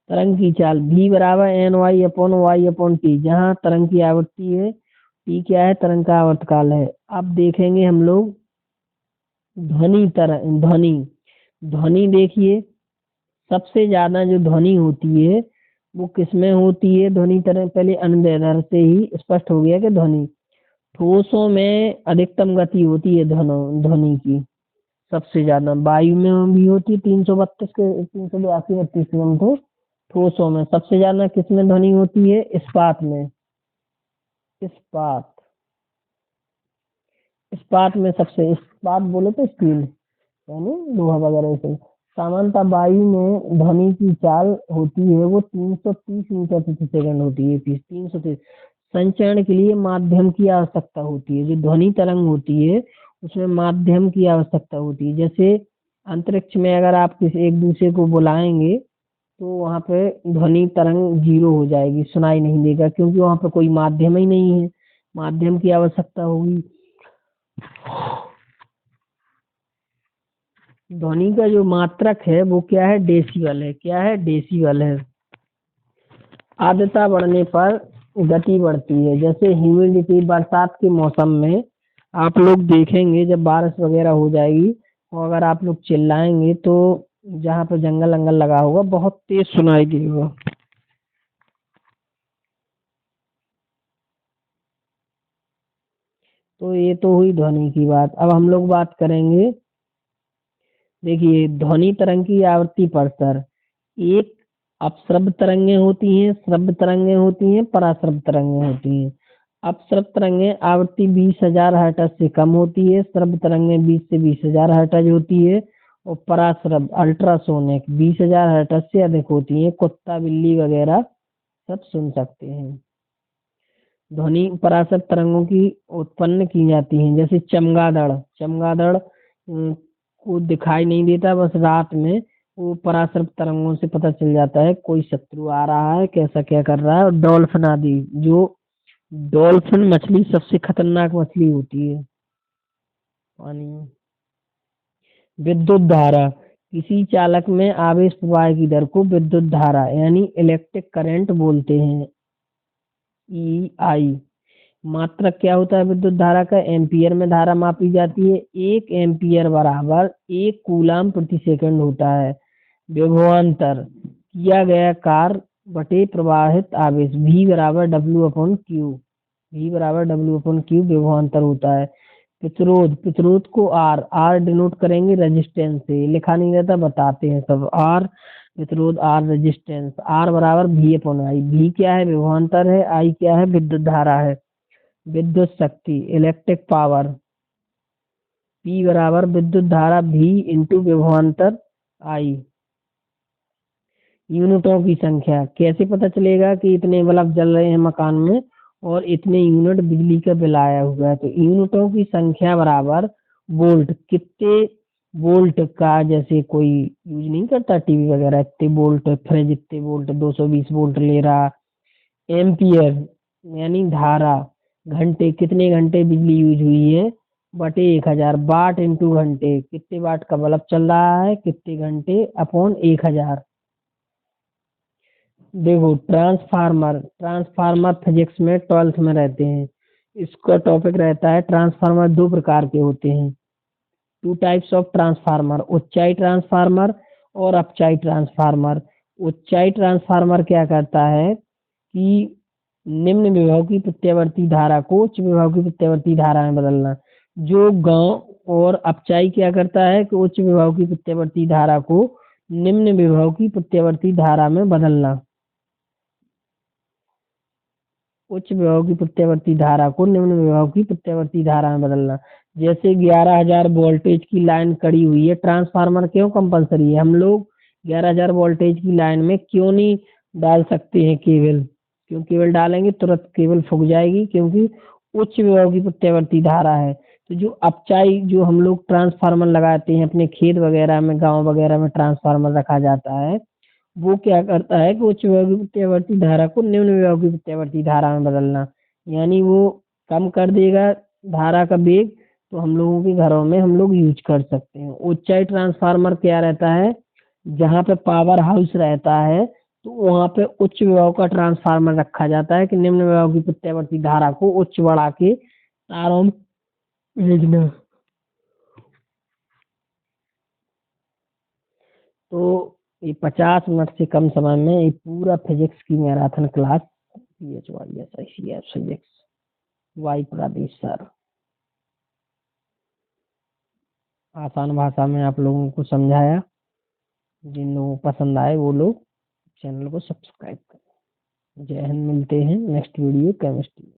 तरंग की चाल v बराबर एन वाई अपॉन टी। जहाँ तरंग की आवृत्ति है, टी क्या है? तरंग का आवर्तकाल है। अब देखेंगे हम लोग ध्वनि। ध्वनि देखिए, सबसे ज्यादा जो ध्वनि होती है वो किसमें होती है? ध्वनि तरंग। पहले अनुदैर्ध्य से ही स्पष्ट हो गया कि ध्वनि ठोसों में अधिकतम गति होती है ध्वनि की, सबसे ज्यादा। वायु में भी होती है 332 के 382 किलोमीटर। ठोसों में सबसे ज्यादा किसमें ध्वनि होती है? इस्पात में। इस्पात, इस्पात में सबसे, इस्पात बोले तो स्टील, यानी लोहा वगैरह से। सामान्यतः वायु में ध्वनि की चाल होती है वो 330 मीटर प्रति सेकंड होती है। 330। संचरण के लिए माध्यम की आवश्यकता होती है। जो ध्वनि तरंग होती है उसमें माध्यम की आवश्यकता होती है। जैसे अंतरिक्ष में अगर आप किसी एक दूसरे को बुलाएंगे तो वहां पे ध्वनि तरंग जीरो हो जाएगी, सुनाई नहीं देगा, क्योंकि वहां पे कोई माध्यम ही नहीं है, माध्यम की आवश्यकता होगी। ध्वनि का जो मात्रक है वो क्या है? डेसिबल है। क्या है? डेसिबल है। आर्द्रता बढ़ने पर गति बढ़ती है। जैसे ह्यूमिडिटी, बरसात के मौसम में आप लोग देखेंगे जब बारिश वगैरह हो जाएगी और अगर आप लोग चिल्लाएंगे तो जहाँ पे जंगल अंगल लगा होगा बहुत तेज सुनाई देगा। तो ये तो हुई ध्वनि की बात। अब हम लोग बात करेंगे, देखिए ध्वनि तरंग की आवृत्ति पर स्तर। एक अपश्रव्य तरंगे होती हैं, श्रव्य तरंगे होती हैं, पराश्रव्य तरंगे होती हैं। अपश्रव्य तरंगे आवृत्ति 20,000 हर्ट्ज से कम होती है, श्रव्य तरंगे 20 से 20,000 हर्ट्ज होती है, और पराश्रव्य अल्ट्रासोनिक 20,000 हर्ट्ज से अधिक होती है। कुत्ता बिल्ली वगैरह सब सुन सकते हैं। ध्वनि पराश्रव्य तरंगों की उत्पन्न की जाती हैं। जैसे चमगादड़, चमगादड़ को दिखाई नहीं देता, बस रात में वो पराशर तरंगों से पता चल जाता है कोई शत्रु आ रहा है, कैसा क्या कर रहा है। और डॉल्फिन आदि, जो डॉल्फिन मछली सबसे खतरनाक मछली होती है पानी में। विद्युत धारा, किसी चालक में आवेश प्रवाह की दर को विद्युत धारा यानी इलेक्ट्रिक करंट बोलते हैं। ई आई। मात्रक क्या होता है विद्युत धारा का? एम्पियर में धारा मापी जाती है। 1 एम्पियर बराबर 1 कूलाम प्रति सेकंड होता है। विभवांतर, किया गया कार्य बटे प्रवाहित आवेश। V बराबर W/Q विभवांतर होता है। प्रतिरोध, प्रतिरोध को R डिनोट करेंगे रेजिस्टेंस से, लिखा नहीं रहता, बताते हैं सब। R प्रतिरोध, R रेजिस्टेंस। R बराबर V/I। V क्या है? विभवांतर है। I क्या है? विद्युत धारा है। विद्युत शक्ति, इलेक्ट्रिक पावर। P बराबर विद्युत धारा V इंटू विभवांतर I। यूनिटों की संख्या, कैसे पता चलेगा कि इतने बल्ब जल रहे हैं मकान में और इतने यूनिट बिजली का बिल आया हुआ है? तो यूनिटों की संख्या बराबर वोल्ट। कितने वोल्ट का, जैसे कोई यूज नहीं करता टीवी वगैरह, इतने वोल्ट, फ्रिज इतने वोल्ट, 220 वोल्ट ले रहा। एम्पियर यानी धारा। घंटे, कितने घंटे बिजली यूज हुई है बटे 1000। वाट इंटू घंटे, कितने वाट का बल्ब चल रहा है, कितने घंटे अपॉन 1000। देखो ट्रांसफार्मर, ट्रांसफार्मर फिजिक्स में 12th में रहते हैं। इसका टॉपिक रहता है ट्रांसफार्मर दो प्रकार के होते हैं। 2 टाइप्स ऑफ ट्रांसफार्मर, ऊंचाई ट्रांसफार्मर और अपचाई ट्रांसफार्मर। ऊंचाई ट्रांसफार्मर क्या करता है कि निम्न विभव की प्रत्यावर्ती धारा को उच्च विभव की प्रत्यावर्ती धारा में बदलना। जो गांव और अपचाई क्या करता है कि उच्च विभव की प्रत्यावर्ती धारा को निम्न विभव की प्रत्यावर्ती धारा में बदलना। उच्च विभव की प्रत्यावर्ती धारा को निम्न विभव की प्रत्यावर्ती धारा में बदलना। जैसे 11,000 वोल्टेज की लाइन कड़ी हुई है, ट्रांसफार्मर क्यों कंपलसरी है? हम लोग 11,000 वोल्टेज की लाइन में क्यों नहीं डाल सकते हैं केबल? क्यों केबल डालेंगे तुरंत केबल फूक जाएगी, क्योंकि उच्च विभव की प्रत्यावर्ती धारा है। तो जो अपचाई, जो हम लोग ट्रांसफार्मर लगाते हैं अपने खेत वगैरह में, गाँव वगैरह में ट्रांसफार्मर रखा जाता है, वो क्या करता है कि उच्च विभव की प्रत्यावर्ती धारा को निम्न विभव की प्रत्यावर्ती धारा में बदलना। यानी वो कम कर देगा धारा का वेग, तो हम लोगों के घरों में हम लोग यूज कर सकते हैं। ऊंचाई ट्रांसफार्मर क्या रहता है? जहाँ पे पावर हाउस रहता है तो वहाँ पे उच्च विभव का ट्रांसफार्मर रखा जाता है कि निम्न विभव की प्रत्यावर्ती धारा को उच्च बढ़ा के तारों में भेजना। तो ये 50 मिनट से कम समय में ये पूरा फिजिक्स की मैराथन क्लास, PHYSICF फिजिक्स, वाई प्रदेश सर, आसान भाषा में आप लोगों को समझाया। जिन लोगों को पसंद आए वो लोग चैनल को सब्सक्राइब करें। जय हिंद, मिलते हैं नेक्स्ट वीडियो केमिस्ट्री।